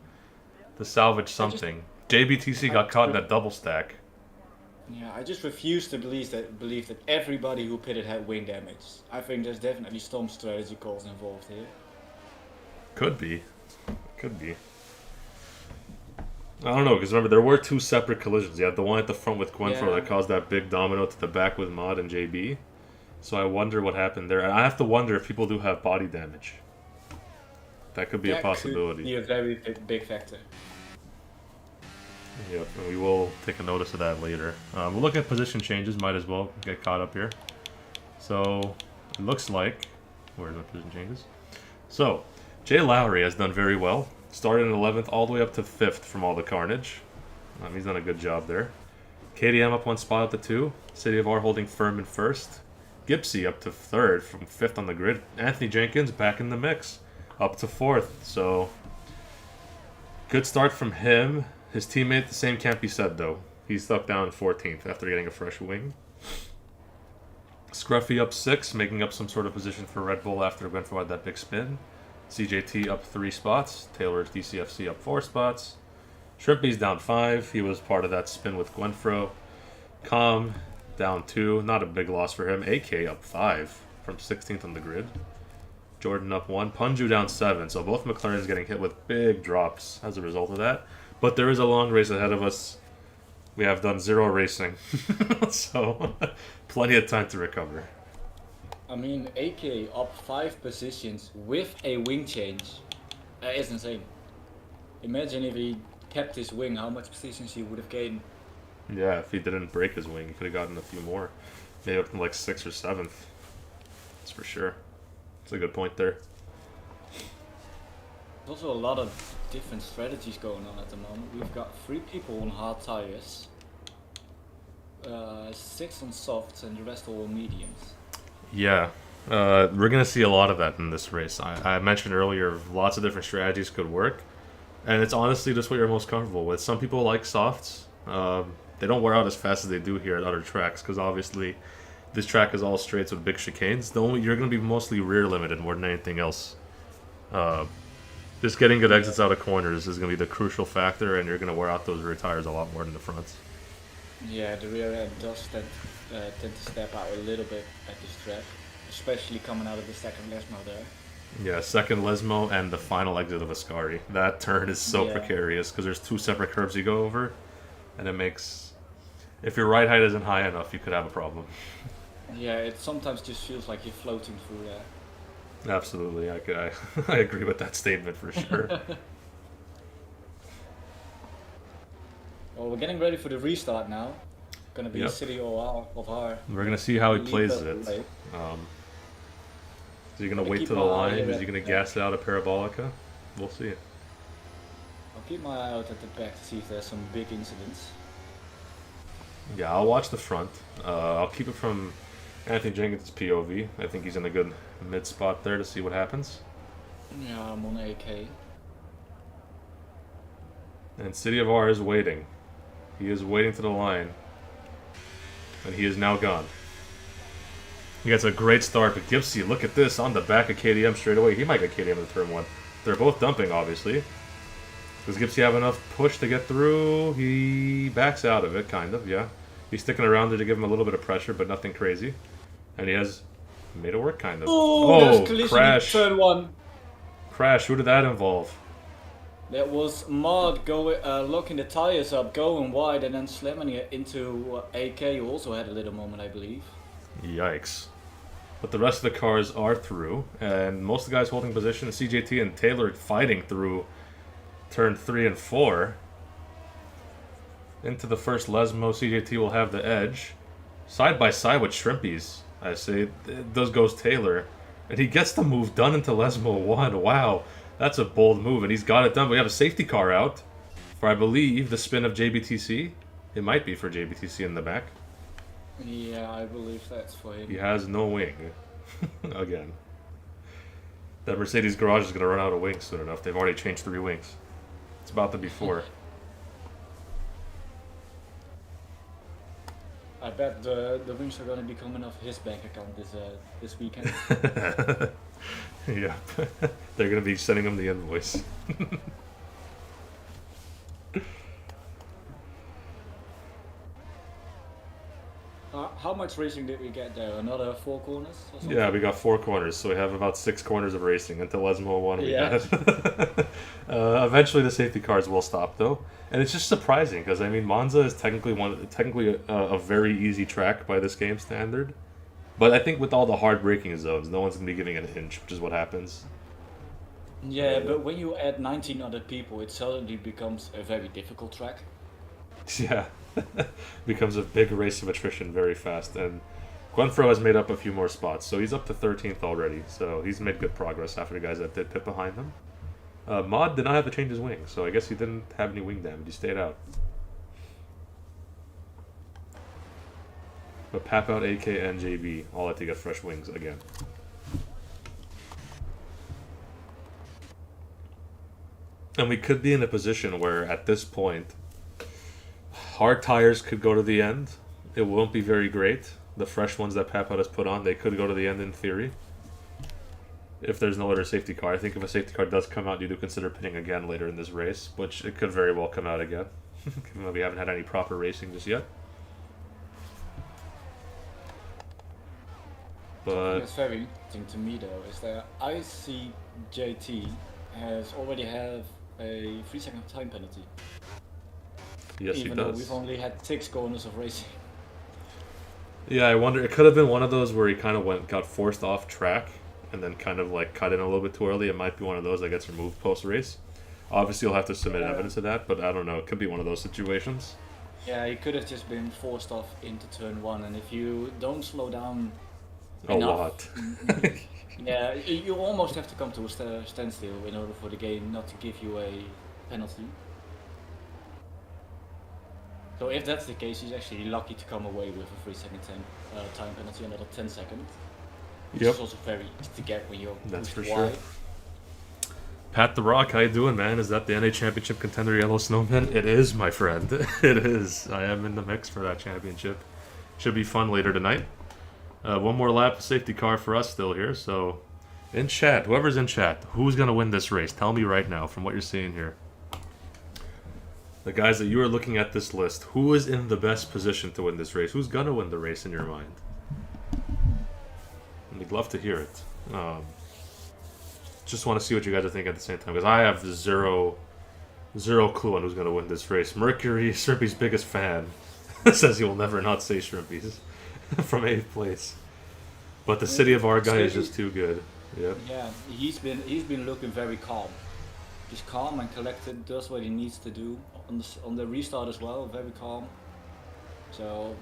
to salvage something. JBTC got caught in that double stack. Yeah, I just refuse to believe that everybody who pitted had wing damage. I think there's definitely some strategy calls involved here. Could be. Could be. I don't know, because remember, there were two separate collisions. You had the one at the front with Gwenfro Yeah. that caused that big domino to the back with Mod and JB. So I wonder what happened there. And I have to wonder if people do have body damage. That could be a possibility. Could be a very big factor. Yep, and we will take a notice of that later. We'll look at position changes, might as well get caught up here. So, it looks like... Where's my position changes? So, Jay Lowry has done very well. Started in 11th all the way up to 5th from all the carnage. He's done a good job there. KDM up 1 spot up to 2. CityofR holding firm in 1st. Gipsy up to 3rd from 5th on the grid. Anthony Jenkins back in the mix. Up to 4th. So, good start from him. His teammate, the same can't be said though. He's stuck down 14th after getting a fresh wing. Scruffy up 6, making up some sort of position for Red Bull after Gwenfro had that big spin. CJT up 3 spots. Taylor's DCFC up 4 spots. Shrimpy's down 5. He was part of that spin with Gwenfro. Com down 2. Not a big loss for him. AK up 5 from 16th on the grid. Jordan up 1. Punju down 7. So both McLarens getting hit with big drops as a result of that. But there is a long race ahead of us. We have done 0 racing. So plenty of time to recover. I mean, AK up 5 positions with a wing change. That is insane. Imagine if he kept his wing, how much positions he would have gained. Yeah, if he didn't break his wing, he could have gotten a few more. Maybe up to like 6th or 7th. That's for sure. That's a good point there. There's also a lot of different strategies going on at the moment. We've got 3 people on hard tires, 6 on softs, and the rest all on mediums. Yeah, we're going to see a lot of that in this race. I mentioned earlier, lots of different strategies could work. And it's honestly just what you're most comfortable with. Some people like softs. They don't wear out as fast as they do here at other tracks, because obviously this track is all straights with big chicanes. You're going to be mostly rear limited more than anything else. Just getting good exits out of corners is going to be the crucial factor, and you're going to wear out those rear tires a lot more than the fronts. Yeah, the rear end does tend to step out a little bit at this track, especially coming out of the second Lesmo there. Yeah, second Lesmo and the final exit of Ascari. That turn is so precarious because there's 2 separate curves you go over, and it makes... If your ride height isn't high enough, you could have a problem. Yeah, it sometimes just feels like you're floating through there. Absolutely, I agree with that statement for sure. Well, we're getting ready for the restart now. Gonna be CityofR. We're gonna see how he plays it. Is he gonna wait to the line? Is he gonna gas it out of Parabolica? We'll see. I'll keep my eye out at the back to see if there's some big incidents. Yeah, I'll watch the front. I'll keep it from Anthony Jenkins' POV. I think he's in a good mid spot there to see what happens. Yeah, I'm on AK. And CityofR is waiting. He is waiting to the line. And he is now gone. He gets a great start, but Gipsy, look at this, on the back of KDM straight away. He might get KDM in turn 1. They're both dumping, obviously. Does Gipsy have enough push to get through? He backs out of it, kind of, yeah. He's sticking around there to give him a little bit of pressure, but nothing crazy. And he has made it work, kind of. Oh, crash. Turn 1. Crash, who did that involve? That was Mod locking the tires up, going wide, and then slamming it into AK, who also had a little moment, I believe. Yikes. But the rest of the cars are through, and most of the guys holding position, CJT and Taylor fighting through turn 3 and 4. Into the first Lesmo, CJT will have the edge. Side by side with Shrimpies, I say. Those goes Taylor. And he gets the move done into Lesmo 1. Wow, that's a bold move, and he's got it done. We have a safety car out for, I believe, the spin of JBTC. It might be for JBTC in the back. Yeah, I believe that's for him. He has no wing. Again. That Mercedes garage is going to run out of wings soon enough. They've already changed 3 wings. It's about to be 4. I bet the wings are going to be coming off his bank account this weekend. Yeah. They're going to be sending him the invoice. How much racing did we get there? Another 4 corners or something? Yeah, we got 4 corners, so we have about 6 corners of racing. Until Lesmo 1 we had Eventually, the safety cars will stop, though, and it's just surprising because I mean, Monza is technically a very easy track by this game standard, but I think with all the hard braking zones, no one's gonna be giving it an inch, which is what happens. Yeah, but when you add 19 other people, it suddenly becomes a very difficult track. Yeah, becomes a big race of attrition very fast, and Gwenfro has made up a few more spots, so he's up to 13th already. So he's made good progress after the guys that did pit behind him. Mod did not have to change his wings, so I guess he didn't have any wing damage. He stayed out. But Pap Out, AK, and JB all had to get fresh wings again. And we could be in a position where, at this point, hard tires could go to the end. It won't be very great. The fresh ones that Pap Out has put on, they could go to the end in theory. If there's no other safety car. I think if a safety car does come out, you do consider pitting again later in this race, which it could very well come out again. We haven't had any proper racing just yet. But What's very interesting to me though is that ICJT has already have a 3-second time penalty. yes, Even he though does. we've only had 6 corners of racing. Yeah, I wonder. It could have been one of those where he kind of got forced off track, and then kind of like cut in a little bit too early. It might be one of those that gets removed post race. Obviously, you'll have to submit evidence of that, but I don't know. It could be one of those situations. Yeah, he could have just been forced off into turn 1, and if you don't slow down A enough, lot. yeah, you almost have to come to a standstill in order for the game not to give you a penalty. So if that's the case, he's actually lucky to come away with a 3-second time penalty, another 10 seconds. Which Yep. is also very easy to get when you're That's pushed for sure. wide. Pat the Rock, how you doing, man? Is that the NA Championship contender Yellow Snowman? It is, my friend. It is. I am in the mix for that championship. Should be fun later tonight. One more lap safety car for us still here. So, in chat, whoever's in chat, who's going to win this race? Tell me right now from what you're seeing here. The guys that you are looking at this list, who is in the best position to win this race? Who's going to win the race in your mind? We'd love to hear it. Just want to see what you guys are thinking at the same time, because I have zero clue on who's going to win this race. Mercury, Shrimpy's biggest fan, says he will never not say Shrimpy's from 8th place. But the CityofR guy is just too good. Yep. Yeah, he's been looking very calm. He's calm and collected, does what he needs to do on the restart as well. Very calm. So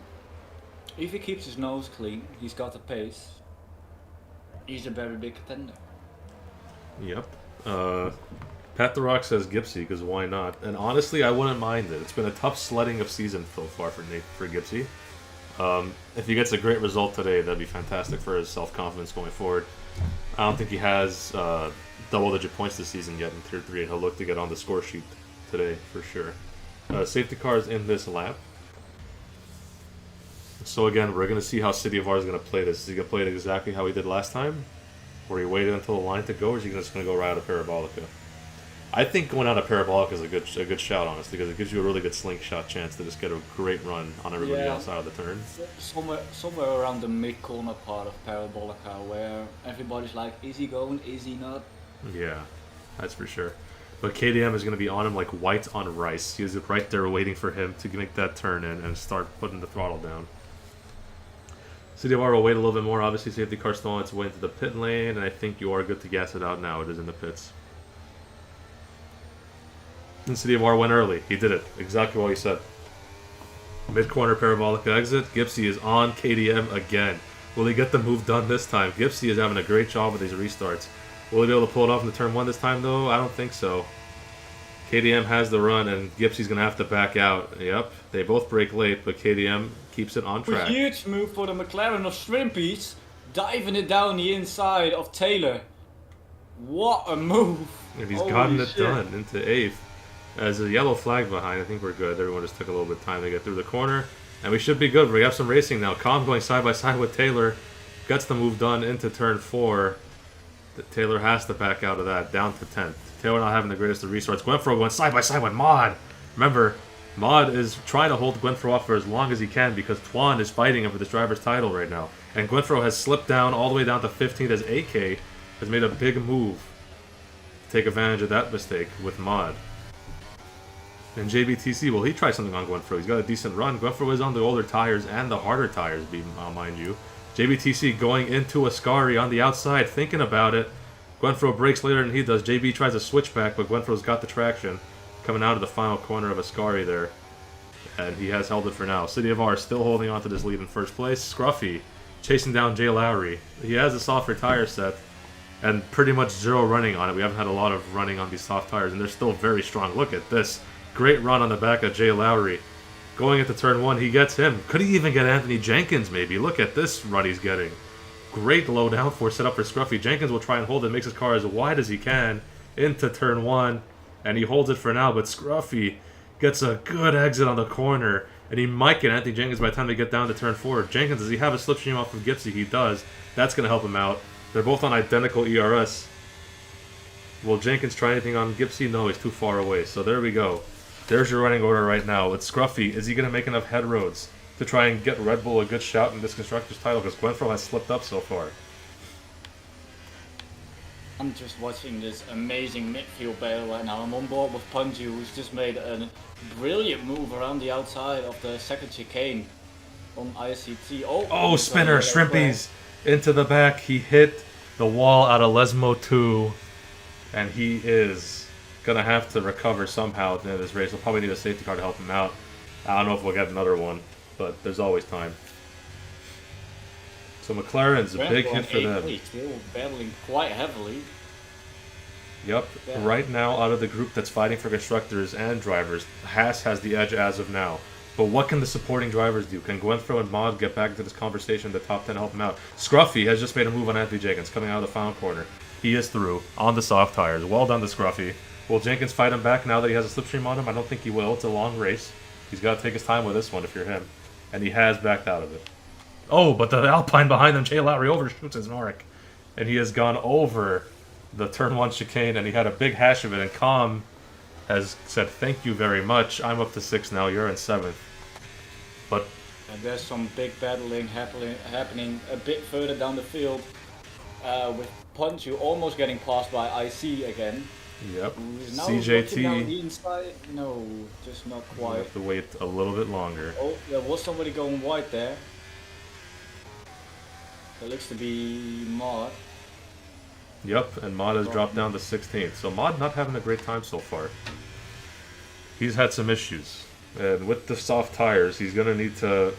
if he keeps his nose clean, he's got the pace. He's a very big contender. Yep. Pat the Rock says Gipsy, because why not? And honestly, I wouldn't mind it. It's been a tough sledding of season so far for Gipsy. If he gets a great result today, that'd be fantastic for his self-confidence going forward. I don't think he has double-digit points this season yet in Tier 3, and he'll look to get on the score sheet today for sure. Safety cars in this lap. So again, we're going to see how CityofR is going to play this. Is he going to play it exactly how he did last time? Where he waited until the line to go, or is he just going to go right out of Parabolica? I think going out of Parabolica is a good shout, honestly, because it gives you a really good slingshot chance to just get a great run on everybody else out of the turn. Somewhere around the mid-corner part of Parabolica, where everybody's like, is he going, is he not? Yeah, that's for sure. But KDM is going to be on him like white on rice. He is right there waiting for him to make that turn in and start putting the throttle down. CityofR will wait a little bit more. Obviously, safety car still on its way into the pit lane, and I think you are good to gas it out now. It is in the pits. And CityofR went early. He did it. Exactly what he said. Mid-corner parabolic exit. Gipsy is on KDM again. Will he get the move done this time? Gipsy is having a great job with these restarts. Will he be able to pull it off in the turn 1 this time, though? I don't think so. KDM has the run, and Gipsy's going to have to back out. Yep, they both break late, but KDM keeps it on track. A huge move for the McLaren of Shrimpies, diving it down the inside of Taylor. What a move! And he's gotten it done into 8th. As a yellow flag behind, I think we're good. Everyone just took a little bit of time to get through the corner. And we should be good. We have some racing now. Calm going side by side with Taylor. Gets the move done into turn 4. Taylor has to back out of that, down to 10th. Taylor not having the greatest of restarts. Gwenfro going side by side with Mod. Remember, Mod is trying to hold Gwenfro off for as long as he can because Twan is fighting him for this driver's title right now. And Gwenfro has slipped down all the way down to 15th as AK has made a big move take advantage of that mistake with Mod. And JBTC, well, he tried something on Gwenfro. He's got a decent run. Gwenfro is on the older tires and the harder tires, mind you. JBTC going into Ascari on the outside, thinking about it. Gwenfro brakes later than he does. JB tries a switchback, but Gwenfro's got the traction. Coming out of the final corner of Ascari there. And he has held it for now. CityofR still holding on to this lead in first place. Scruffy chasing down Jay Lowry. He has a softer tire set and pretty much zero running on it. We haven't had a lot of running on these soft tires, and they're still very strong. Look at this. Great run on the back of Jay Lowry. Going into turn 1, he gets him. Could he even get Anthony Jenkins, maybe? Look at this run he's getting. Great low downforce set up for Scruffy. Jenkins will try and hold it, makes his car as wide as he can into turn 1, and he holds it for now, but Scruffy gets a good exit on the corner, and he might get Anthony Jenkins by the time they get down to turn 4. Jenkins, does he have a slipstream off of Gipsy? He does. That's going to help him out. They're both on identical ERS. Will Jenkins try anything on Gipsy? No, he's too far away. So there we go. There's your running order right now. It's Scruffy. Is he going to make enough head roads to try and get Red Bull a good shout in this Constructors title? Because Gwenfro has slipped up so far. I'm just watching this amazing midfield battle right now. I'm on board with Punju, who's just made a brilliant move around the outside of the second chicane on ICT. Oh, spinner, Shrimpies into the back. He hit the wall out of Lesmo 2, and he is going to have to recover somehow at the end of this race. We'll probably need a safety car to help him out. I don't know if we'll get another one, but there's always time. So McLaren's a big hit for them. Still battling quite heavily. Yep, yeah. Right now out of the group that's fighting for constructors and drivers, Haas has the edge as of now. But what can the supporting drivers do? Can Gwenfro and Mod get back into this conversation, the top 10 help him out? Scruffy has just made a move on Anthony Jenkins coming out of the final corner. He is through on the soft tires. Well done to Scruffy. Will Jenkins fight him back now that he has a slipstream on him? I don't think he will. It's a long race. He's got to take his time with this one if you're him. And he has backed out of it. Oh, but the Alpine behind them, Jay Lowry overshoots his mark. And he has gone over the turn 1 chicane, and he had a big hash of it, and Com has said, thank you very much. I'm up to 6th now, you're in 7th. But and there's some big battling happening a bit further down the field, with Punchu almost getting passed by IC again. Yep. Now CJT. down the inside. No, just not quite. We have to wait a little bit longer. Oh, there was somebody going wide there. That looks to be Mod. Yep, and Mod has dropped down to 16th. So Mod not having a great time so far. He's had some issues. And with the soft tires, he's going to need to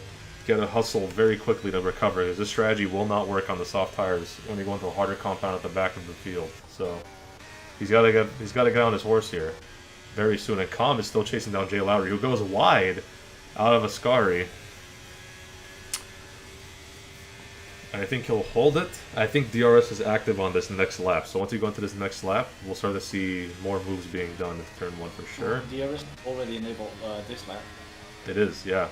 get a hustle very quickly to recover, because this strategy will not work on the soft tires when you go into a harder compound at the back of the field. So he's got to get on his horse here very soon. And Com is still chasing down Jay Lowry, who goes wide out of Ascari. I think he'll hold it. I think DRS is active on this next lap. So once we go into this next lap, we'll start to see more moves being done into turn 1 for sure. DRS already enabled this lap. It is, yeah.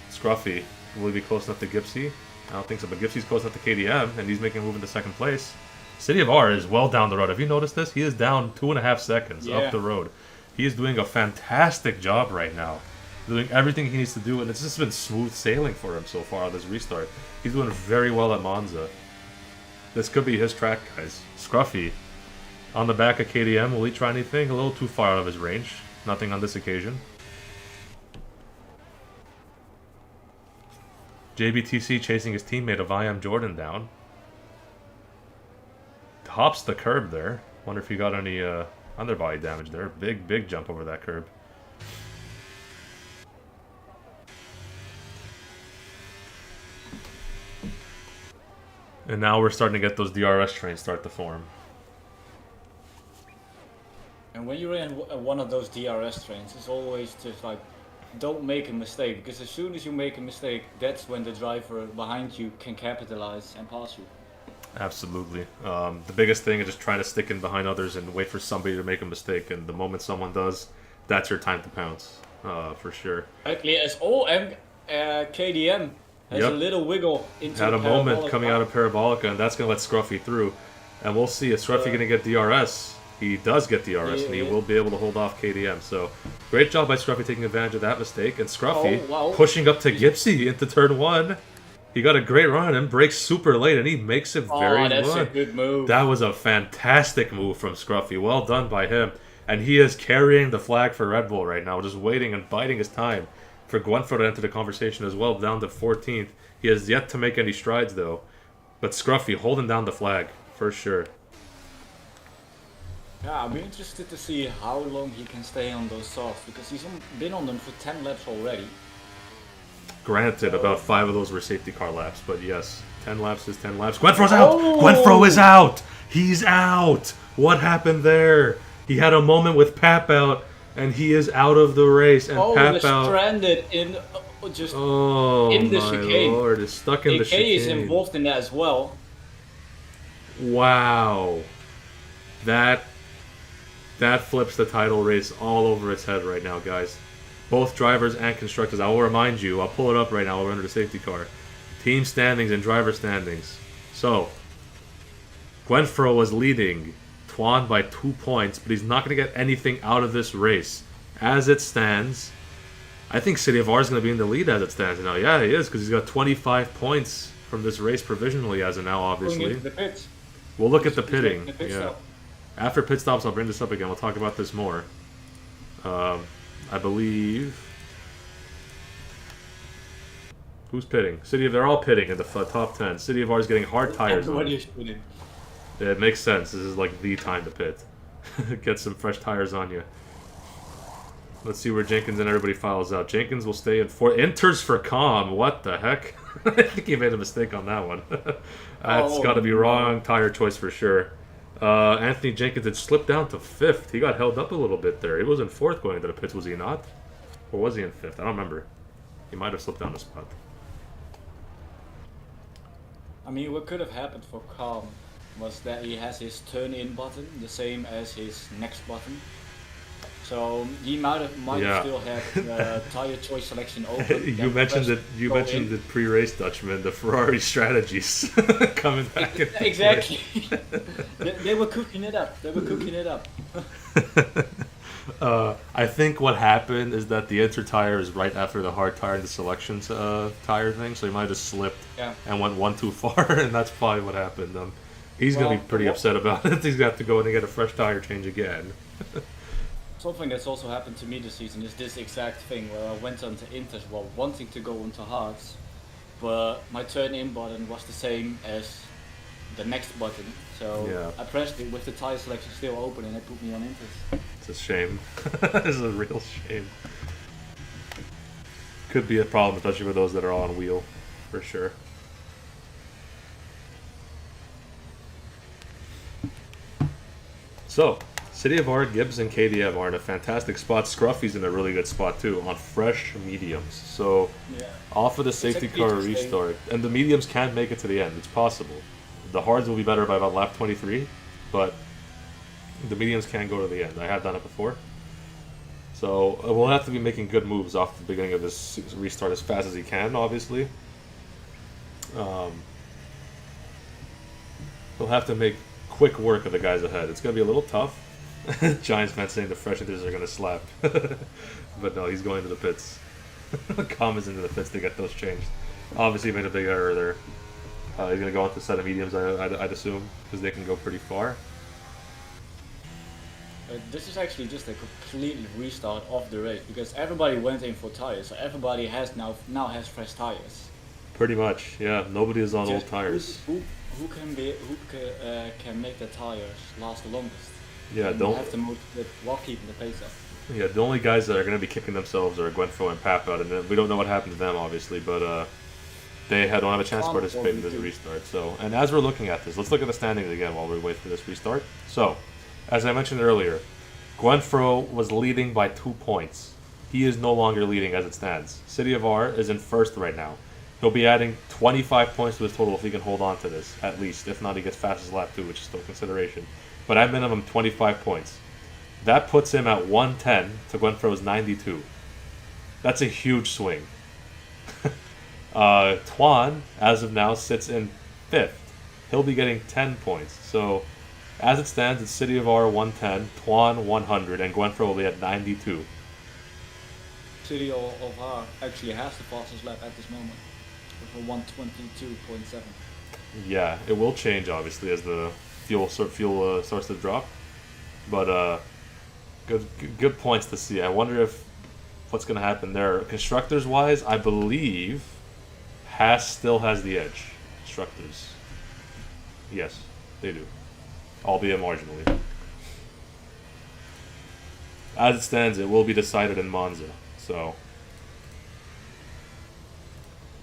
Scruffy, will he be close enough to Gipsy? I don't think so, but Gipsy's close enough to KDM, and he's making a move into 2nd place. CityofR is well down the road. Have you noticed this? He is down 2.5 seconds up the road. He is doing a fantastic job right now. Doing everything he needs to do, and it's just been smooth sailing for him so far on this restart. He's doing very well at Monza. This could be his track, guys. Scruffy on the back of KDM. Will he try anything? A little too far out of his range. Nothing on this occasion. JBTC chasing his teammate of IM Jordan down. Hops the curb there. Wonder if he got any underbody damage there. Big jump over that curb. And now we're starting to get those DRS trains start to form. And when you're in one of those DRS trains, it's always just like, don't make a mistake, because as soon as you make a mistake, that's when the driver behind you can capitalize and pass you. Absolutely. The biggest thing is just trying to stick in behind others and wait for somebody to make a mistake, and the moment someone does, that's your time to pounce, for sure. Actually, as KDM has a little wiggle into had the a moment coming out of Parabolica, and that's going to let Scruffy through. And we'll see, is Scruffy going to get DRS? He does get DRS, and he will be able to hold off KDM. So, great job by Scruffy taking advantage of that mistake. And Scruffy pushing up to Gipsy into turn 1. He got a great run on him, breaks super late, and he makes it very Oh, that's a good. good move. That was a fantastic move from Scruffy. Well done by him. And he is carrying the flag for Red Bull right now, just waiting and biding his time for Gwenfro to enter the conversation as well, down to 14th. He has yet to make any strides, though. But Scruffy holding down the flag, for sure. Yeah, I'll be interested to see how long he can stay on those softs, because he's been on them for 10 laps already. Granted, about 5 of those were safety car laps, but yes, 10 laps is 10 laps. Gwenfro's out! Gwenfro is out! He's out! What happened there? He had a moment with Pap out, and he is out of the race. And Pap out. Stranded in in the chicane. Lord, is stuck in the chicane. AK is involved in that as well. Wow. That flips the title race all over its head right now, guys. Both drivers and constructors. I will remind you, I'll pull it up right now. We're under the safety car. Team standings and driver standings. So, Gwenfro was leading Twan by 2 points, but he's not going to get anything out of this race. As it stands, I think CityofR is going to be in the lead as it stands now. Yeah, he is, because he's got 25 points from this race provisionally as of now, obviously. The pits. We'll look at the pitting. Pit Yeah. stop. After pit stops, I'll bring this up again. We'll talk about this more. I believe... Who's pitting? They're all pitting in the top 10. CityofR is getting hard tires on. Everybody's pitting. Yeah, it makes sense. This is like the time to pit. Get some fresh tires on you. Let's see where Jenkins and everybody files out. Jenkins will stay in 4th. Enters for Calm. What the heck? I think he made a mistake on that one. That's got to be wrong tire choice for sure. Anthony Jenkins had slipped down to 5th. He got held up a little bit there. He was in 4th going into the pits, was he not? Or was he in 5th? I don't remember. He might have slipped down a spot. I mean, what could have happened for Calm was that he has his turn in button, the same as his next button. So he might have still had tire choice selection open. You mentioned the pre-race Dutchman, the Ferrari strategies coming back. Exactly. they were cooking it up. I think what happened is that the inter tire is right after the hard tire and the selections tire thing, so he might have slipped and went one too far, and that's probably what happened. He's going to be pretty upset about it. He's got to go in and get a fresh tire change again. Something that's also happened to me this season is this exact thing where I went onto inters while wanting to go into hards, but my turn in button was the same as the next button. So I pressed it with the tire selection still open and it put me on inters. It's a shame. It's a real shame. Could be a problem, especially for those that are on wheel, for sure. So, CityofR, Gibbs, and KDF are in a fantastic spot. Scruffy's in a really good spot too, on fresh mediums. So, off of the safety car restart, and the mediums can make it to the end. It's possible. The hards will be better by about lap 23, but the mediums can go to the end. I have done it before. So, we'll have to be making good moves off the beginning of this restart as fast as he can, obviously. He'll have to make quick work of the guys ahead. It's going to be a little tough. Giants fan saying the fresh inters are going to slap. But no, he's going to the pits. Calm is into the pits to get those changed. Obviously made a big error there. He's going to go into a set of mediums, I'd assume, because they can go pretty far. This is actually just a complete restart of the race, because everybody went in for tires, so everybody has now has fresh tires. Pretty much, yeah. Nobody is on old tires. Who can make the tires last the longest? Yeah, and don't have to move it while keeping the pace up. Yeah, the only guys that are going to be kicking themselves are Gwenfro and Pap out, and we don't know what happened to them, obviously, but they don't have a chance to participate in this restart. So, and as we're looking at this, let's look at the standings again while we wait for this restart. So, as I mentioned earlier, Gwenfro was leading by 2 points. He is no longer leading as it stands. CityofR is in 1st right now. He'll be adding 25 points to his total if he can hold on to this, at least. If not, he gets fastest lap 2, which is still consideration. But at minimum, 25 points. That puts him at 110 to Gwenfro's 92. That's a huge swing. Twan, as of now, sits in 5th. He'll be getting 10 points. So, as it stands, it's CityofR 110, Twan 100, and Gwenfro will be at 92. CityofR actually has the fastest lap at this moment. for 122.7. Yeah, it will change obviously as the fuel starts to drop, but good points to see. I wonder if what's going to happen there. Constructors wise, I believe Haas still has the edge. Constructors, yes, they do, albeit marginally. As it stands, it will be decided in Monza. So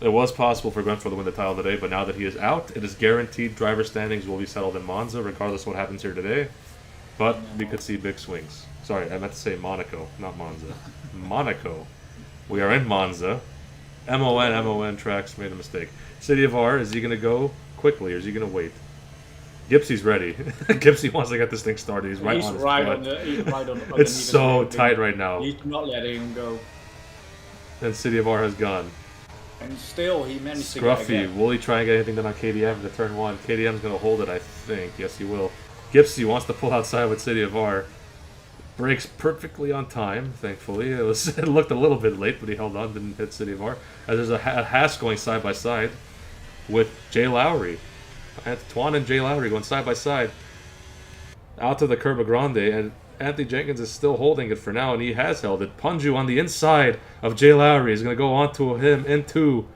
it was possible for Gwenfro to win the title today, but now that he is out, it is guaranteed driver standings will be settled in Monza, regardless of what happens here today. But we could see big swings. Sorry, I meant to say Monaco, not Monza. Monaco. We are in Monza. MON tracks, made a mistake. CityofR, is he going to go quickly or is he going to wait? Gipsy's ready. Gipsy wants to get this thing started. He's right on his butt. He's right on It's so tight right now. He's not letting him go. And CityofR has gone. And still, he managed to get Scruffy, again. will he try and get anything done on KDM to turn 1? KDM's going to hold it, I think. Yes, he will. Gipsy wants to pull outside with CityofR. Brakes perfectly on time, thankfully. It looked a little bit late, but he held on, didn't hit CityofR. As there's a Haas going side by side with Jay Lowry. Twan and Jay Lowry going side by side out to the Curva Grande, and Anthony Jenkins is still holding it for now, and he has held it. Punju on the inside of Jay Lowry is going to go onto him into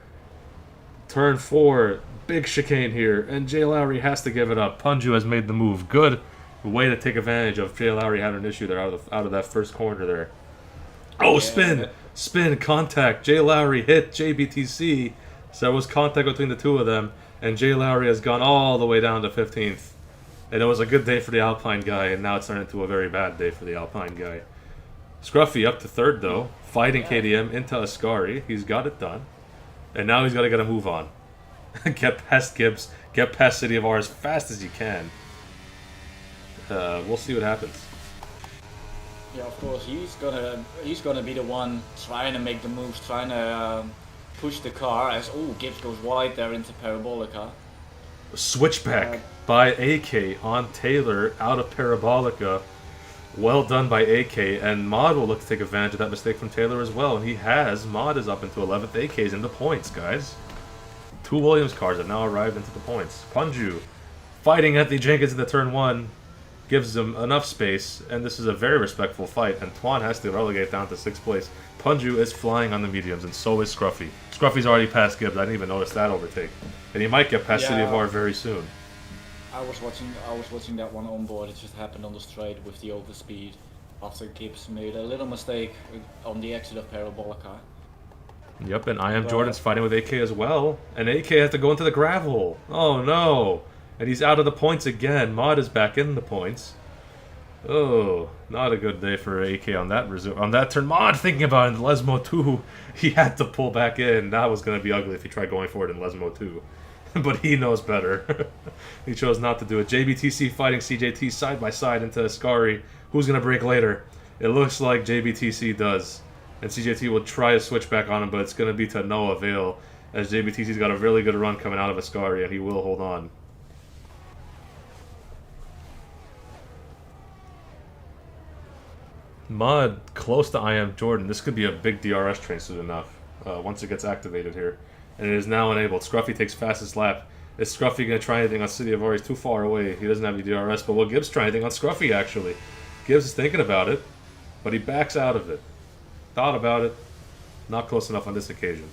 turn 4. Big chicane here, and Jay Lowry has to give it up. Punju has made the move. Good way to take advantage of Jay Lowry had an issue there out of that first corner there. Oh, yeah. Spin, contact. Jay Lowry hit JBTC, so there was contact between the two of them, and Jay Lowry has gone all the way down to 15th. And it was a good day for the Alpine guy, and now it's turned into a very bad day for the Alpine guy. Scruffy up to 3rd, though, fighting KDM into Ascari. He's got it done. And now he's got to get a move on. Get past Gibbs, get past CityofR as fast as you can. We'll see what happens. Yeah, of course, he's gonna be the one trying to make the moves, trying to push the car as Gibbs goes wide there into Parabolica. Switchback by AK on Taylor out of Parabolica. Well done by AK, and Mod will look to take advantage of that mistake from Taylor as well, and he has. Mod is up into 11th. AK's in the points, guys. 2 Williams cars have now arrived into the points. Punju fighting Anthony Jenkins in the turn 1. Gives him enough space, and this is a very respectful fight, and Twan has to relegate down to 6th place. Punju is flying on the mediums, and so is Scruffy. Scruffy's already passed Gibbs. I didn't even notice that overtake. And he might get past CityofR very soon. I was watching that one on board. It just happened on the straight with the overspeed after Gibbs made a little mistake on the exit of Parabolica. Yep, and I Am Jordan's fighting with AK as well, and AK has to go into the gravel. Oh no! And he's out of the points again. Mod is back in the points. Oh, not a good day for AK on that turn. Mod thinking about it in Lesmo 2. He had to pull back in. That was going to be ugly if he tried going for it in Lesmo 2. But he knows better. He chose not to do it. JBTC fighting CJT side by side into Ascari. Who's going to break later? It looks like JBTC does. And CJT will try to switch back on him, but it's going to be to no avail, as JBTC's got a really good run coming out of Ascari, and he will hold on. Mud close to I Am Jordan. This could be a big DRS train soon enough, once it gets activated here. And it is now enabled. Scruffy takes fastest lap. Is Scruffy going to try anything on CityofR? He's too far away. He doesn't have the DRS, but will Gibbs try anything on Scruffy, actually? Gibbs is thinking about it, but he backs out of it. Thought about it. Not close enough on this occasion.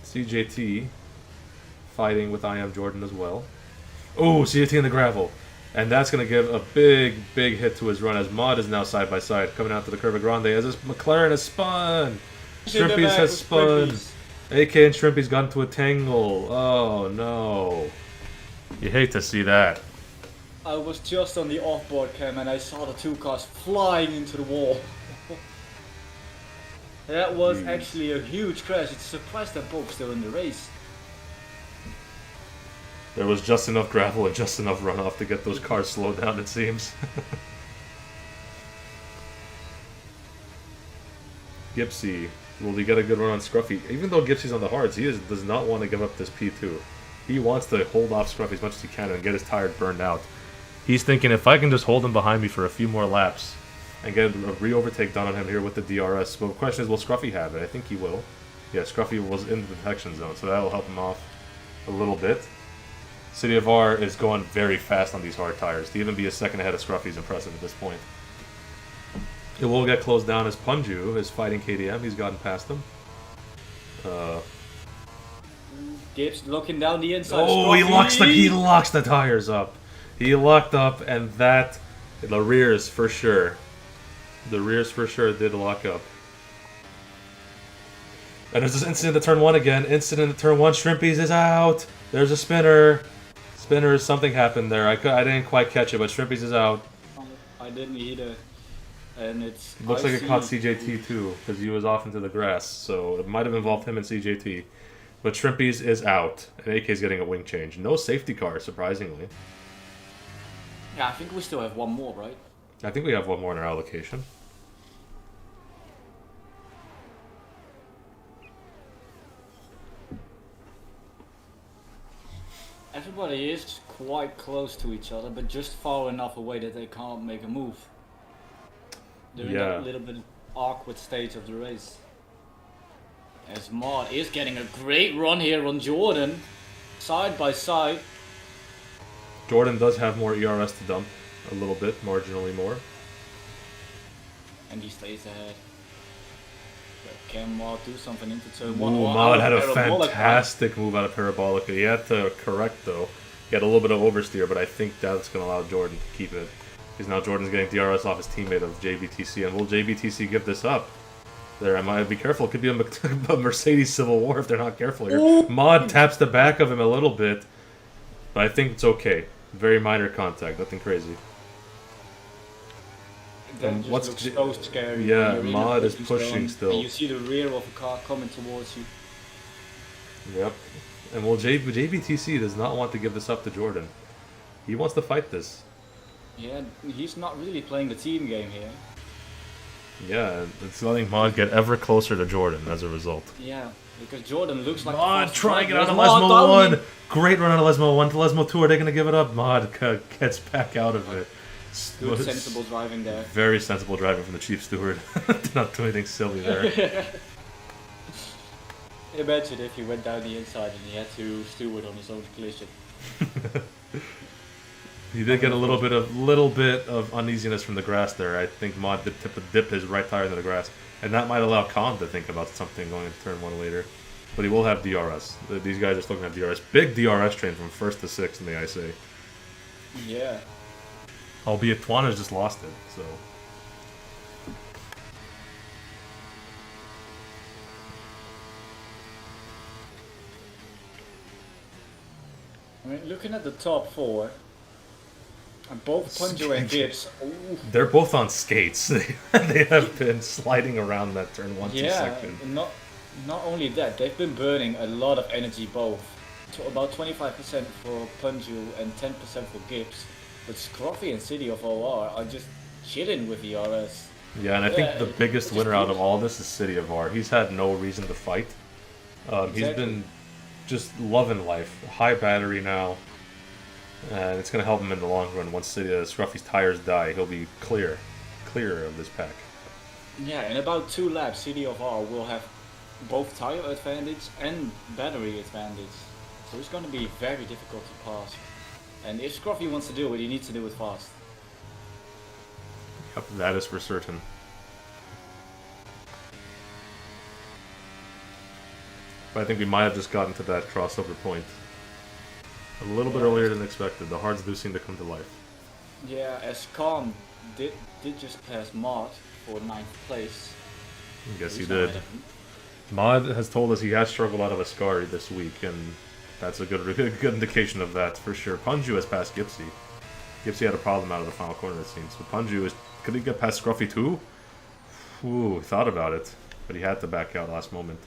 CJT fighting with I Am Jordan as well. Oh, CJT in the gravel. And that's going to give a big, big hit to his run, as Mod is now side by side, coming out to the Curva Grande, as this McLaren has spun. Shrimpies has spun. AK and Shrimpies got into a tangle. Oh, no. You hate to see that. I was just on the off-board cam and I saw the two cars flying into the wall. That was actually a huge crash. It's a surprise that both still in the race. There was just enough gravel and just enough runoff to get those cars slowed down, it seems. Gipsy, will he get a good run on Scruffy? Even though Gipsy's on the hards, he does not want to give up this P2. He wants to hold off Scruffy as much as he can and get his tires burned out. He's thinking, if I can just hold him behind me for a few more laps and get a re-overtake done on him here with the DRS. But the question is, will Scruffy have it? I think he will. Yeah, Scruffy was in the detection zone, so that'll help him off a little bit. CityofR is going very fast on these hard tires. To even be a second ahead of Scruffy is impressive at this point. It will get closed down as Punju is fighting KDM. He's gotten past him. Gibbs looking down the inside. Oh, he locks the tires up. He locked up, and that the rears for sure. The rears for sure did lock up. And there's this incident at turn 1 again. Incident at turn 1. Shrimpies is out. There's a spinner. Spinner, something happened there. I didn't quite catch it, but Shrimpies is out. I didn't either. And it's... Looks like it caught CJT too, because he was off into the grass. So it might have involved him and CJT. But Shrimpies is out. And AK's getting a wing change. No safety car, surprisingly. Yeah, I think we still have one more, right? I think we have one more in our allocation. Everybody is quite close to each other, but just far enough away that they can't make a move. They're in that little bit awkward stage of the race. As Mod is getting a great run here on Jordan, side by side. Jordan does have more ERS to dump, a little bit, marginally more. And he stays ahead. But can Mod do something into turn 1? Mod had a fantastic move out of Parabolica. He had to correct though. He had a little bit of oversteer, but I think that's going to allow Jordan to keep it. Because now Jordan's getting DRS off his teammate of JBTC, and will JBTC give this up? There, I might be careful. It could be a Mercedes Civil War if they're not careful here. Ooh. Mod taps the back of him a little bit, but I think it's okay. Very minor contact, nothing crazy. That just looks so scary. Yeah, Mod is pushing still. And you see the rear of a car coming towards you. Yep. And well, JBTC does not want to give this up to Jordan. He wants to fight this. Yeah, he's not really playing the team game here. Yeah, it's letting Mod get ever closer to Jordan as a result. Yeah, because Jordan looks like Mod trying it on Lesmo 1. Great run on Lesmo 1 to Lesmo 2. Are they going to give it up? Mod gets back out of it. Good, sensible driving there. Very sensible driving from the chief steward. Not doing anything silly there. Imagine if he went down the inside and he had to steward on his own collision. He did get a little bit of uneasiness from the grass there. I think Mod dipped his right tire into the grass, and that might allow Khan to think about something going into turn 1 later. But he will have DRS. These guys are still going to have DRS. Big DRS train from 1st to 6th in the IC. Yeah. Albeit Twan has just lost it, so. I mean, looking at the top 4, and both Punjo and Gibbs. They're both on skates. They have been sliding around that turn 1-2 section. Yeah, not only that, they've been burning a lot of energy both. About 25% for Punjo and 10% for Gibbs. But Scruffy and CityofR are just chilling with ERS. Yeah, and I think the biggest winner out of all this is CityofR. He's had no reason to fight. Exactly. He's been just loving life. High battery now. And it's going to help him in the long run. Once Scruffy's tires die, he'll be clear of this pack. Yeah, in about 2 laps, CityofR will have both tire advantage and battery advantage. So it's going to be very difficult to pass. And if Scruffy wants to do it, he needs to do it fast. Yep, that is for certain. But I think we might have just gotten to that crossover point a little bit earlier than expected. The hards do seem to come to life. Yeah, as Khan did just pass Mod for 9th place. I guess he did. Mod has told us he has struggled out of Ascari this week, and that's a good indication of that for sure. Punju has passed Gipsy. Gipsy had a problem out of the final corner, it seems. So Punju could he get past Scruffy too? Ooh, thought about it, but he had to back out last moment.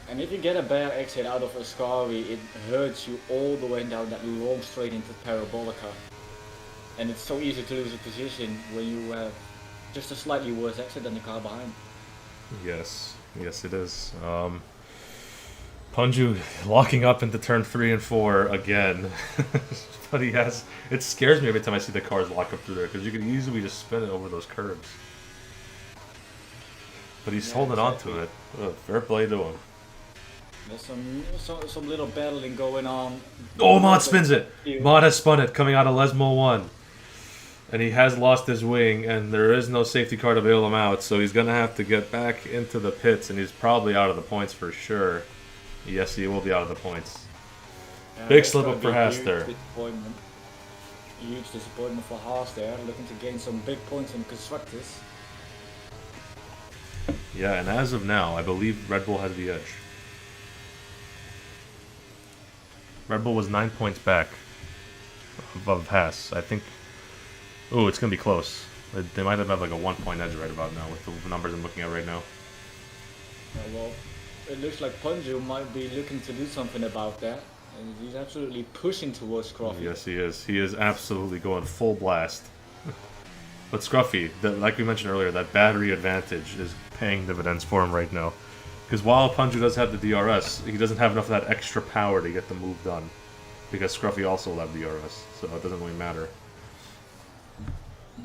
And if you get a bad exit out of Ascari, it hurts you all the way down that long straight into Parabolica. And it's so easy to lose a position when you have just a slightly worse exit than the car behind. Yes, it is. Punju locking up into turn 3 and 4 again. But it scares me every time I see the cars lock up through there, because you can easily just spin it over those curbs. But he's Yeah, holding on exactly. to it. Fair play to him. There's some little battling going on. Oh, A Mod little spins it. bit. Mod has spun it coming out of Lesmo 1. And he has lost his wing, and there is no safety car to bail him out, so he's going to have to get back into the pits, and he's probably out of the points for sure. Yes, he will be out of the points. Big That's slip gonna up for be Haas huge there. disappointment. Huge disappointment for Haas there, looking to gain some big points in constructors. Yeah, and as of now, I believe Red Bull has the edge. Red Bull was 9 points back above Haas. I think... Oh, it's going to be close. They might have like a 1 point edge right about now with the numbers I'm looking at right now. Well, it looks like Punju might be looking to do something about that. And he's absolutely pushing towards Scruffy. Yes, he is. He is absolutely going full blast. But Scruffy, like we mentioned earlier, that battery advantage is paying dividends for him right now. Because while Punju does have the DRS, he doesn't have enough of that extra power to get the move done. Because Scruffy also will have DRS, so it doesn't really matter.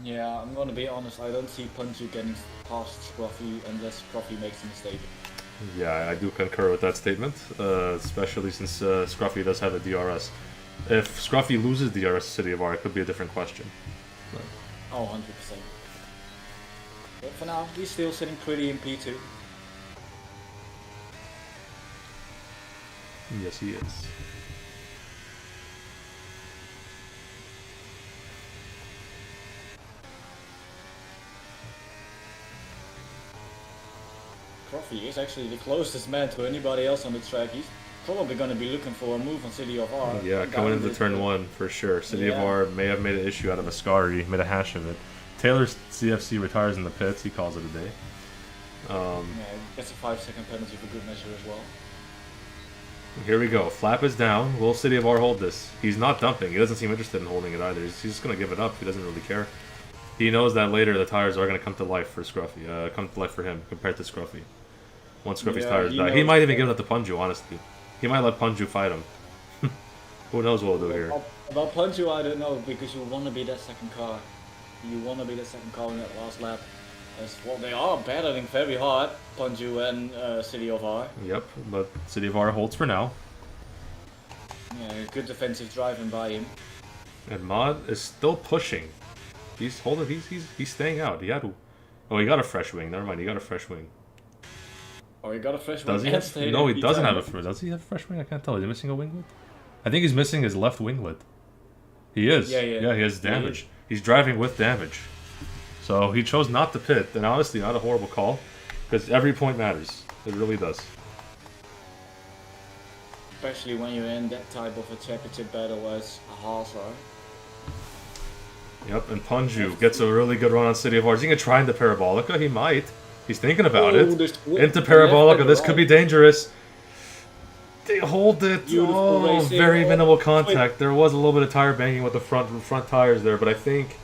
Yeah, I'm gonna be honest, I don't see Punju getting past Scruffy unless Scruffy makes a mistake. Yeah, I do concur with that statement, especially since Scruffy does have a DRS. If Scruffy loses DRS to CityofR, it could be a different question. But... Oh, 100%. But for now, he's still sitting pretty in P2. Yes, he is. Scruffy is actually the closest man to anybody else on the track. He's probably going to be looking for a move on CityofR. Yeah, coming into turn 1 for sure. CityofR may have made an issue out of Ascari, made a hash of it. Taylor CFC retires in the pits, he calls it a day. Yeah, gets a 5-second penalty for good measure as well. Here we go. Flap is down. Will CityofR hold this? He's not dumping. He doesn't seem interested in holding it either. He's just going to give it up. He doesn't really care. He knows that later the tires are going to come to life for Scruffy. Come to life for him compared to Scruffy. Once Scruffy's tires die. He might even give it up to Punju, honestly. He might let Punju fight him. Who knows what we'll do here. About Punju, I don't know, because you want to be that second car. You want to be the second car in that last lap. As well, they are battling very hard, Punju and CityofR. Yep, but CityofR holds for now. Yeah, good defensive driving by him. And Mod is still pushing. He's holding. He's staying out. He had. Oh, he got a fresh wing. Never mind. He got a fresh wing. Oh, he got a fresh Does wing. he? No, he doesn't have a fresh. Does he have a fresh wing? I can't tell. Is he missing a winglet? I think he's missing his left winglet. He is. Yeah, he has damage. He's driving with damage. So he chose not to pit, and honestly, not a horrible call, because every point matters. It really does. Especially when you're in that type of a championship battle as a Haas are. Yep, and Punju gets a really good run on CityofR. Is he going to try into Parabolica? He might. He's thinking about it. Into Parabolica. This could be dangerous. They hold it. Oh, very minimal contact. There was a little bit of tire banging with the front tires there, but I think,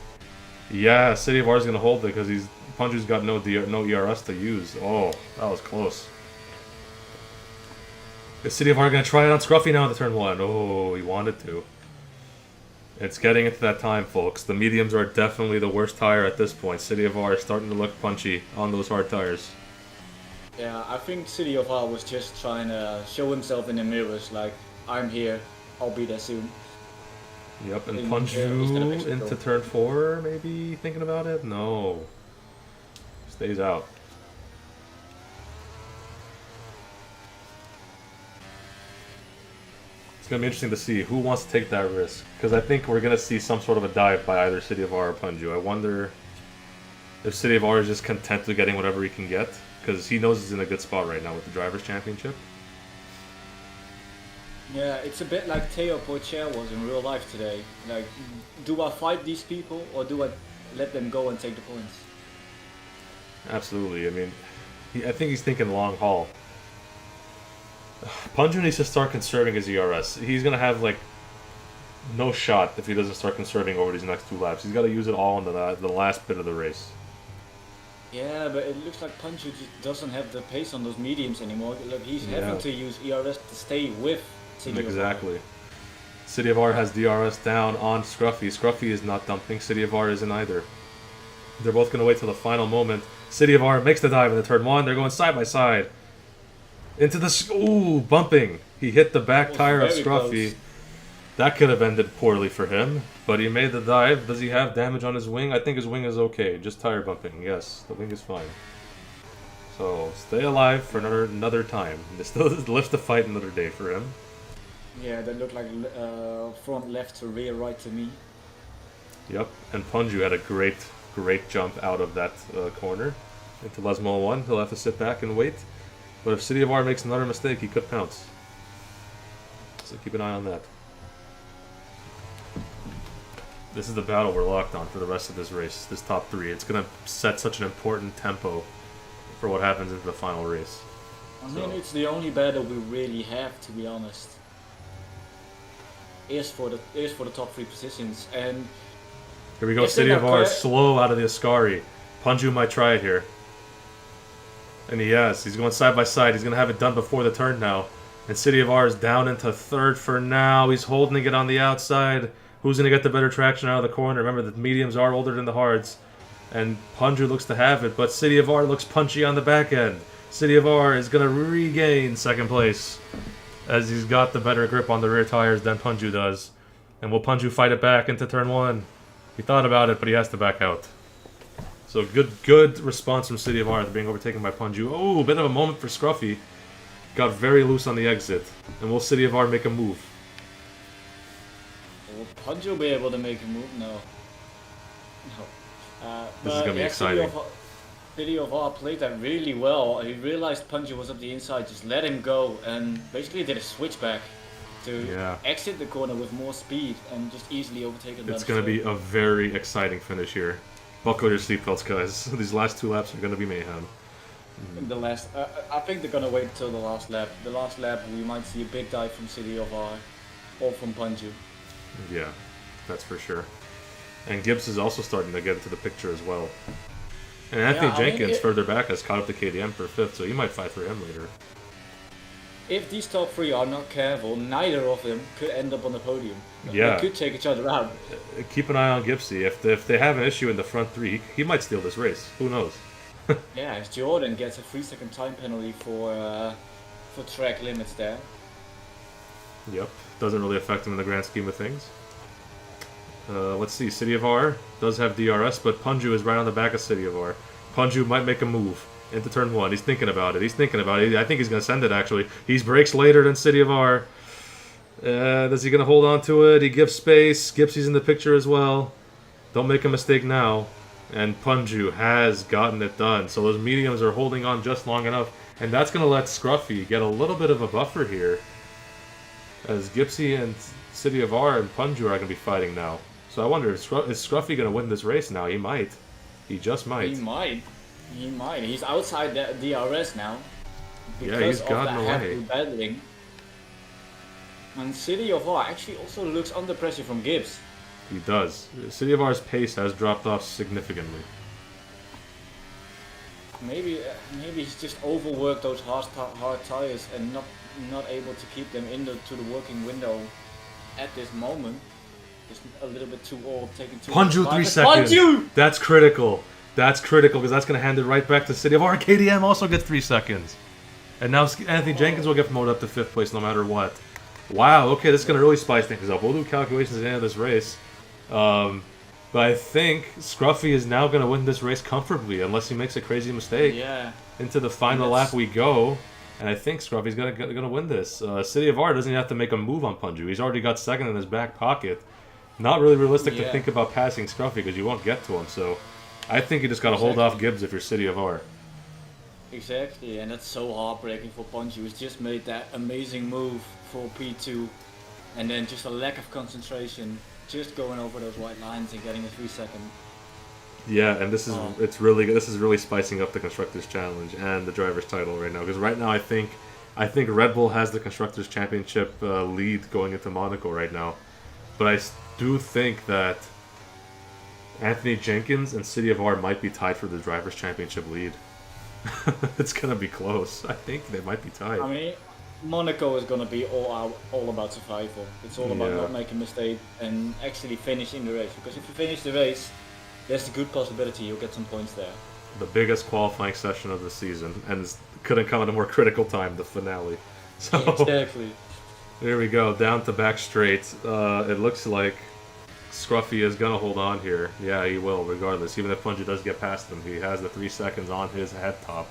yeah, CityofR is going to hold it because Punju's got no ERS to use. Oh, that was close. Is CityofR going to try it on Scruffy now in the turn 1? Oh, he wanted to. It's getting into that time, folks. The mediums are definitely the worst tire at this point. CityofR is starting to look punchy on those hard tires. Yeah, I think CityofR was just trying to show himself in the mirrors, like, I'm here, I'll be there soon. Yep, and Punju into turn 4, maybe thinking about it? No. Stays out. It's going to be interesting to see who wants to take that risk. Because I think we're going to see some sort of a dive by either CityofR or Punju. I wonder if CityofR is just content with getting whatever he can get. Because he knows he's in a good spot right now with the Drivers' Championship. Yeah, it's a bit like Theo Porcher was in real life today. Like, do I fight these people or do I let them go and take the points? Absolutely. I mean, I think he's thinking long haul. Punju needs to start conserving his ERS. He's going to have, like, no shot if he doesn't start conserving over these next 2 laps. He's got to use it all in the last bit of the race. Yeah, but it looks like Punju just doesn't have the pace on those mediums anymore. Like, he's having to use ERS to stay with CityofR. Exactly. CityofR has DRS down on Scruffy. Scruffy is not dumping. CityofR isn't either. They're both going to wait till the final moment. CityofR makes the dive in the turn 1. They're going side by side. Into the... Ooh, bumping. He hit the back tire of Scruffy. Close. That could have ended poorly for him, but he made the dive. Does he have damage on his wing? I think his wing is okay. Just tire bumping. Yes, the wing is fine. So, stay alive for another time. They still live to fight another day for him. Yeah, that looked like front left to rear right to me. Yep, and Punju had a great jump out of that corner into Lesmo 1. He'll have to sit back and wait. But if CityofR makes another mistake, he could pounce. So keep an eye on that. This is the battle we're locked on for the rest of this race, this top 3. It's going to set such an important tempo for what happens into the final race. I mean, it's the only battle we really have, to be honest. Is for the top 3 positions, and here we go. CityofR slow out of the Ascari. Punju might try it here, and he has. He's going side by side. He's going to have it done before the turn now. And CityofR is down into 3rd for now. He's holding it on the outside. Who's going to get the better traction out of the corner? Remember, the mediums are older than the hards. And Punju looks to have it, but CityofR looks punchy on the back end. CityofR is going to regain 2nd place, as he's got the better grip on the rear tires than Punju does. And will Punju fight it back into turn 1? He thought about it, but he has to back out. So good response from CityofR after being overtaken by Punju. Oh, a bit of a moment for Scruffy. Got very loose on the exit. And will CityofR make a move? Will Punju be able to make a move? No. This is going to be exciting. CityofR played that really well. He realized Punju was up the inside, just let him go, and basically did a switchback to exit the corner with more speed and just easily overtake it. It's going to be a very exciting finish here. Buckle your seatbelts, guys. These last 2 laps are going to be mayhem. I think they're going to wait till the last lap. The last lap, we might see a big dive from CityofR or from Punju. Yeah, that's for sure. And Gibbs is also starting to get into the picture as well. And Anthony Jenkins, further back, has caught up to KDM for 5th, so he might fight for him later. If these top 3 are not careful, neither of them could end up on the podium. Yeah. They could take each other out. Keep an eye on Gibbsy. If they have an issue in the front 3, he might steal this race. Who knows? Yeah, as Jordan gets a 3-second time penalty for track limits there. Yep. Doesn't really affect him in the grand scheme of things. Let's see. CityofR does have DRS, but Punju is right on the back of CityofR. Punju might make a move into turn 1. He's thinking about it. I think he's going to send it, actually. He's brakes later than CityofR. Is he going to hold on to it? He gives space. Gipsy's in the picture as well. Don't make a mistake now. And Punju has gotten it done. So those mediums are holding on just long enough. And that's going to let Scruffy get a little bit of a buffer here, as Gipsy and CityofR and Punju are going to be fighting now. So I wonder, is Scruffy going to win this race now? He might. He just might. He might. He's outside the DRS now. Yeah, he's gotten away. Battling. And CityofR actually also looks under pressure from Gibbs. He does. CityofR's pace has dropped off significantly. Maybe he's just overworked those hard tires and not able to keep them to the working window at this moment. Just a little bit too old, taking too much Punju 3 seconds. Punju! That's critical. That's critical because that's going to hand it right back to CityofR. KDM also gets 3 seconds. And now Anthony Jenkins will get promoted up to 5th place no matter what. Wow, okay, this is going to really spice things up. We'll do calculations at the end of this race. But I think Scruffy is now going to win this race comfortably unless he makes a crazy mistake. Yeah. Into the final lap we go. And I think Scruffy's going to win this. CityofR doesn't even have to make a move on Punju. He's already got 2nd in his back pocket. Not really realistic to think about passing Scruffy because you won't get to him. So I think you just got to hold off Gibbs if you're CityofR. Exactly, and that's so heartbreaking for Punju. He's just made that amazing move for P2, and then just a lack of concentration, just going over those white lines and getting a 3-second. Yeah, and this is really good. This is really spicing up the Constructors' Challenge and the Drivers' Title right now. Because right now, I think Red Bull has the Constructors' Championship lead going into Monaco right now. But I do think that Anthony Jenkins and CityofR might be tied for the Drivers' Championship lead. It's gonna be close. I think they might be tied. I mean, Monaco is gonna be all about survival. It's all about not making mistakes and actually finishing the race. Because if you finish the race, there's a good possibility you'll get some points there. The biggest qualifying session of the season, and couldn't come at a more critical time, the finale. So Exactly. there we go, down to back straight. It looks like Scruffy is gonna hold on here. Yeah, he will, regardless. Even if Punju does get past him, he has the 3 seconds on his head top.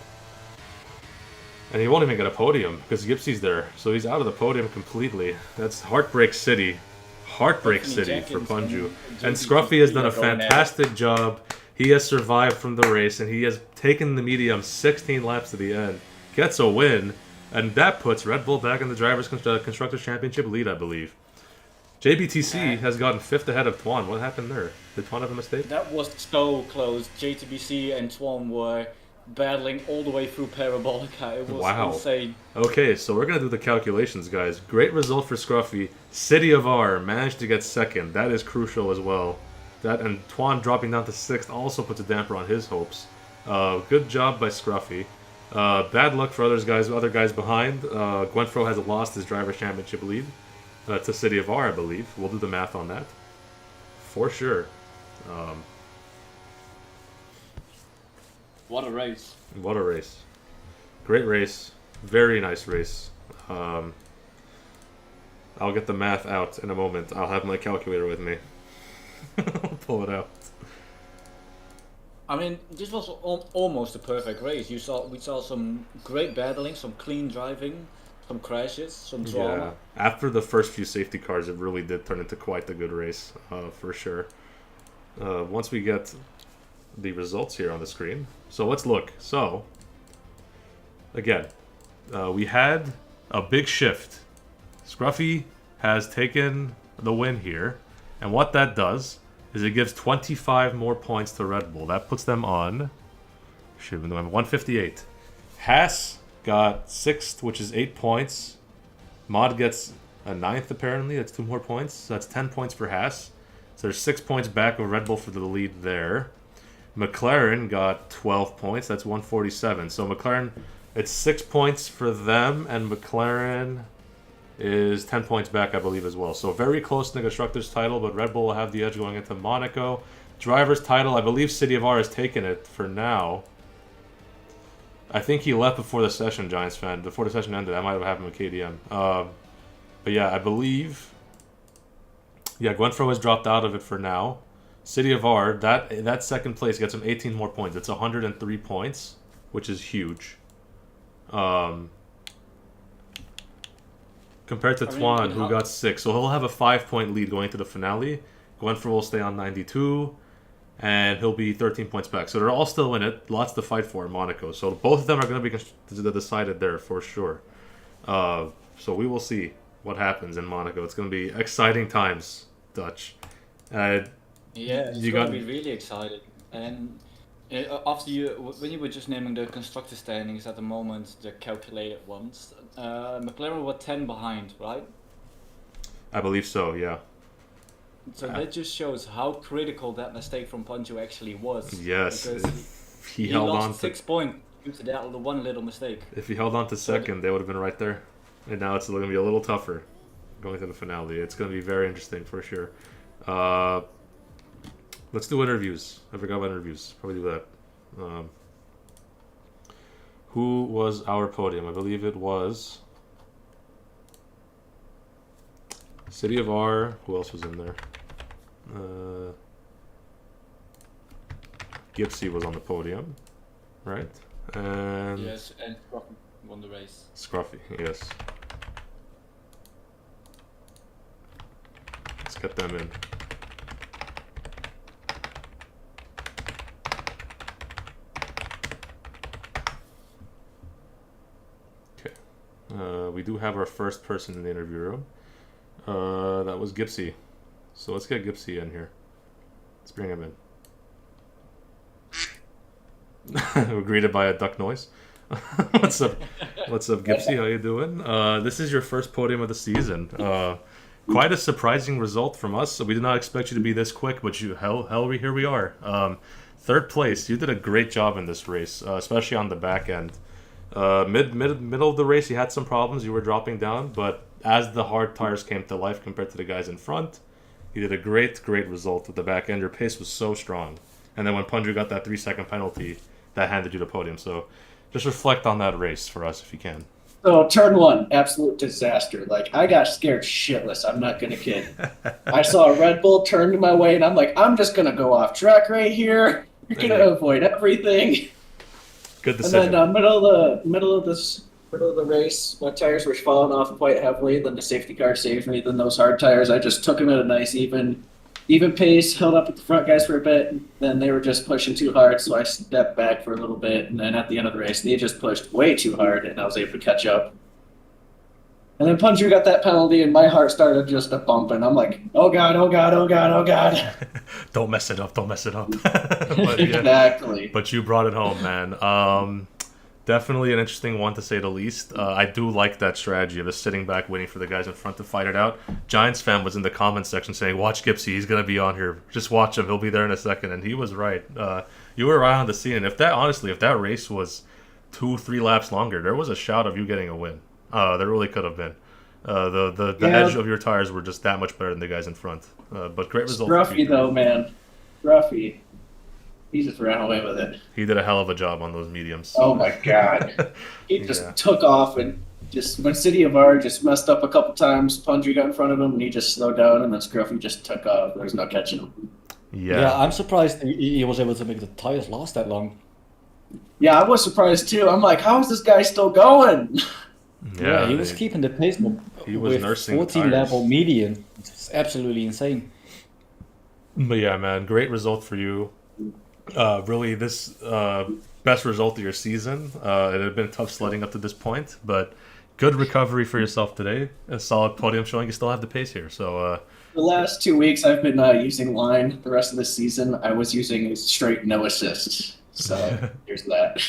And he won't even get a podium, because Gipsy's there. So he's out of the podium completely. That's Heartbreak City. Heartbreak City for Punju. And Scruffy has done a fantastic job. He has survived from the race, and he has taken the medium 16 laps to the end. Gets a win, and that puts Red Bull back in the Drivers' Constructors' Championship lead, I believe. JBTC has gotten 5th ahead of Twan. What happened there? Did Twan have a mistake? That was so close. JTBC and Twan were battling all the way through Parabolica. It was insane. Okay, so we're going to do the calculations, guys. Great result for Scruffy. CityofR managed to get 2nd. That is crucial as well. That and Twan dropping down to 6th also puts a damper on his hopes. Good job by Scruffy. Bad luck for other guys behind. Gwenfro has lost his Drivers' Championship lead to CityofR, I believe. We'll do the math on that. For sure. What a race. What a race. Great race. Very nice race. I'll get the math out in a moment. I'll have my calculator with me. I'll pull it out. I mean, this was almost a perfect race. We saw some great battling, some clean driving, some crashes, some drama. Yeah. After the first few safety cars, it really did turn into quite a good race, for sure. Once we get the results here on the screen. So let's look. So, again, we had a big shift. Scruffy has taken the win here. And what that does is it gives 25 more points to Red Bull. That puts them on 158. Haas got 6th, which is 8 points. Mod gets a 9th, apparently. That's 2 more points. So that's 10 points for Haas. So there's 6 points back of Red Bull for the lead there. McLaren got 12 points. That's 147. So McLaren, it's 6 points for them, and McLaren is 10 points back, I believe, as well. So very close to the Constructors' title, but Red Bull will have the edge going into Monaco. Drivers' title, I believe CityofR has taken it for now. I think he left before the session, Giants fan. Before the session ended, that might have happened with KDM. But yeah, I believe... Yeah, Gwenfro has dropped out of it for now. CityofR, that 2nd place gets him 18 more points. It's 103 points, which is huge. Compared to Twan, who got 6. So he'll have a 5-point lead going to the finale. Gwenfro will stay on 92, and he'll be 13 points back. So they're all still in it. Lots to fight for in Monaco. So both of them are going to be decided there for sure. So we will see what happens in Monaco. It's going to be exciting times, Dutch. Yeah, it's going to be really exciting. And when you were just naming the constructor standings at the moment, the calculated ones, McLaren were 10 behind, right? I believe so, yeah. So that just shows how critical that mistake from Pancho actually was. Yes, because he held lost on to 6 points due to that one little mistake. If he held on to 2nd, they would have been right there. And now it's going to be a little tougher going to the finale. It's going to be very interesting for sure. Let's do interviews. I forgot about interviews. Probably do that. Who was our podium? I believe it was CityofR. Who else was in there? Gipsy was on the podium, right? And yes, and Scruffy won the race. Scruffy, yes. Let's get them in. We do have our first person in the interview room. That was Gipsy. So let's get Gipsy in here. Let's bring him in. We're greeted by a duck noise. What's up, Gipsy? How you doing? This is your first podium of the season. Quite a surprising result from us. So we did not expect you to be this quick, but here we are. 3rd place. You did a great job in this race, especially on the back end. Middle of the race, you had some problems. You were dropping down, but as the hard tires came to life compared to the guys in front, you did a great result with the back end. Your pace was so strong. And then when Punju got that 3-second penalty, that handed you the podium. So just reflect on that race for us if you can. So turn one, absolute disaster. Like, I got scared shitless. I'm not gonna kid. I saw a Red Bull turn to my way, and I'm like, I'm just gonna go off track right here. You're gonna avoid everything. Good decision. And then middle of the race, my tires were falling off quite heavily. Then the safety car saved me. Then those hard tires, I just took them at a nice even pace, held up with the front guys for a bit. Then they were just pushing too hard, so I stepped back for a little bit. And then at the end of the race, they just pushed way too hard, and I was able to catch up. And then Punju got that penalty, and my heart started just a bumping. I'm like, oh god, oh god, oh god, oh god. Don't mess it up. Don't mess it up. Exactly. But you brought it home, man. Definitely an interesting one to say the least. I do like that strategy of just sitting back, waiting for the guys in front to fight it out. Giants fan was in the comments section saying, "Watch Gipsy, he's gonna be on here. Just watch him; he'll be there in a second." And he was right. You were right on the scene. And if that race was 2-3 laps longer, there was a shot of you getting a win. There really could have been. The edge of your tires were just that much better than the guys in front. But great result. Scruffy though, man. Scruffy. He just ran away with it. He did a hell of a job on those mediums. Oh my god. He just took off and just when CityofR just messed up a couple times, Punju got in front of him and he just slowed down and then Scruffy just took off. There's no catching him. Yeah, I'm surprised he was able to make the tires last that long. Yeah, I was surprised too. I'm like, how is this guy still going? Yeah, he was keeping the pace he was with nursing 14 level median. It's absolutely insane. But yeah, man, great result for you. Really, this best result of your season. It had been tough sledding up to this point, but good recovery for yourself today. A solid podium showing you still have the pace here. So the last 2 weeks I've been using line. The rest of the season I was using straight no assist. So here's that.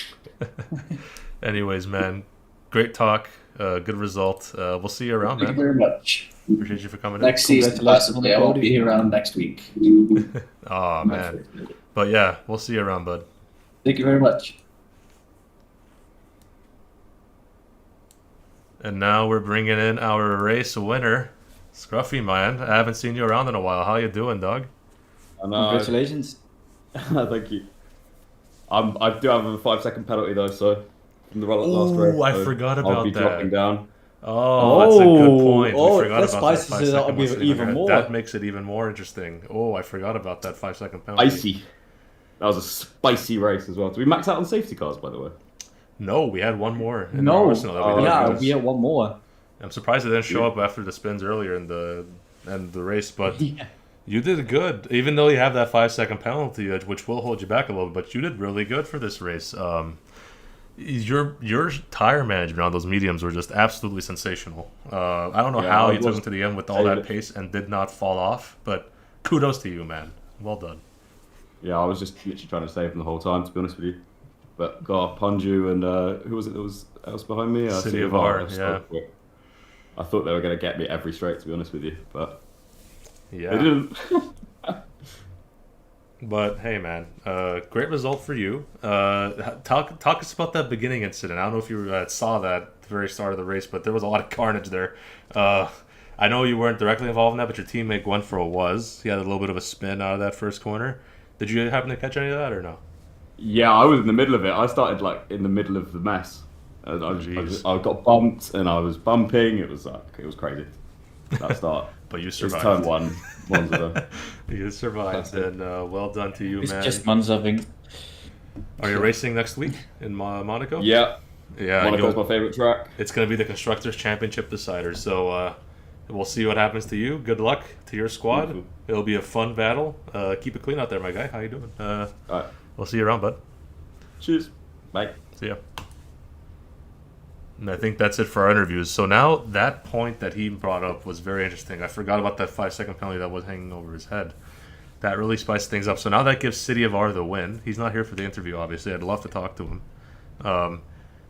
Anyways, man, great talk. Good result. We'll see you around, man. Thank you very much. Appreciate you for coming Next season, possibly. I won't be around next week. Oh, man. But yeah, we'll see you around, bud. Thank you very much. And now we're bringing in our race winner, Scruffy, man. I haven't seen you around in a while. How you doing, dog? Congratulations. Thank you. I do have a 5-second penalty though, so from the last race. Oh, I forgot about that. I'll be dropping down. Oh, that's a good point. We forgot that about that spices it up even more. That makes it even more interesting. Oh, I forgot about that 5-second penalty. Spicy. That was a spicy race as well. Did we max out on safety cars, by the way? No, we had one more in no. the arsenal that we had one more. I'm surprised it didn't show up after the spins earlier in the race, but you did good. Even though you have that 5-second penalty, which will hold you back a little bit, but you did really good for this race. Your tire management on those mediums were just absolutely sensational. I don't know how you took them to the end with all that pace and did not fall off, but kudos to you, man. Well done. Yeah, I was just literally trying to save them the whole time, to be honest with you. But got Punju and who was it that was else behind me? CityofR, yeah. I thought they were going to get me every straight, to be honest with you, but yeah, they didn't. But hey, man, great result for you. Talk us about that beginning incident. I don't know if you saw that at the very start of the race, but there was a lot of carnage there. I know you weren't directly involved in that, but your teammate Gwenfro was. He had a little bit of a spin out of that first corner. Did you happen to catch any of that or no? Yeah, I was in the middle of it. I started in the middle of the mess. I got bumped and I was bumping. It was crazy. That start. But you survived. It's turn one. Monza. You survived, and well done to you, man. It's just Monza, I think. Are you racing next week in Monaco? Yeah. Yeah. Monaco's my favorite track. It's going to be the Constructors' Championship decider, so we'll see what happens to you. Good luck to your squad. Mm-hmm. It'll be a fun battle. Keep it clean out there, my guy. How you doing? All right. We'll see you around, bud. Cheers. Bye. See ya. And I think that's it for our interviews. So now that point that he brought up was very interesting. I forgot about that 5-second penalty that was hanging over his head. That really spiced things up. So now that gives CityofR the win. He's not here for the interview, obviously. I'd love to talk to him.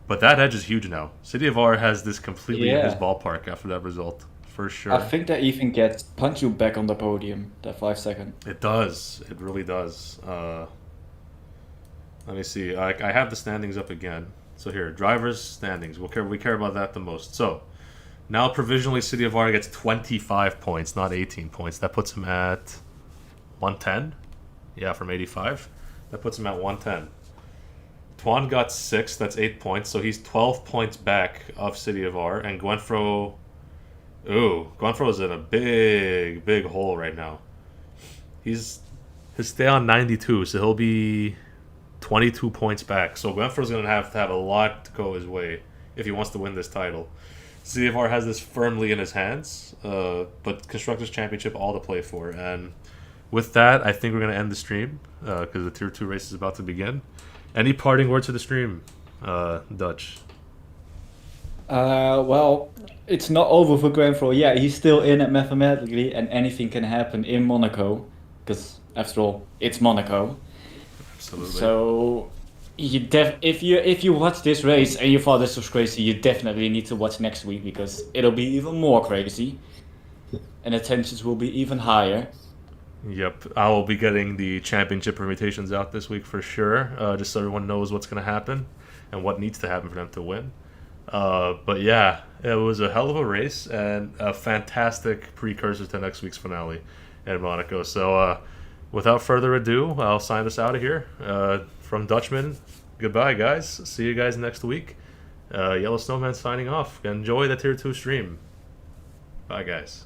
But that edge is huge now. CityofR has this completely in his ballpark after that result, for sure. I think that even gets Punju back on the podium, that 5-second. It does. It really does. Let me see. I have the standings up again. So here, drivers' standings. We care about that the most. So now provisionally CityofR gets 25 points, not 18 points. That puts him at 110. Yeah, from 85. That puts him at 110. Twan got 6, that's 8 points, so he's 12 points back of CityofR, and Gwenfro... Ooh, Gwenfro's in a big hole right now. He's stay on 92, so he'll be 22 points back. So Gwenfro's going to have a lot to go his way if he wants to win this title. CityofR has this firmly in his hands, but Constructors Championship all to play for. And with that, I think we're going to end the stream because the Tier 2 race is about to begin. Any parting words for the stream, Dutch? Well, it's not over for Gwenfro. Yeah, he's still in it mathematically, and anything can happen in Monaco, because after all, it's Monaco. Absolutely. So, if you watch this race and you thought this was crazy, you definitely need to watch next week, because it'll be even more crazy, and the tensions will be even higher. Yep, I will be getting the championship permutations out this week for sure, just so everyone knows what's going to happen and what needs to happen for them to win. But yeah, it was a hell of a race and a fantastic precursor to next week's finale in Monaco. So without further ado, I'll sign us out of here. From Dutchman, goodbye guys. See you guys next week. Yellow Snowman signing off. Enjoy the Tier 2 stream. Bye guys.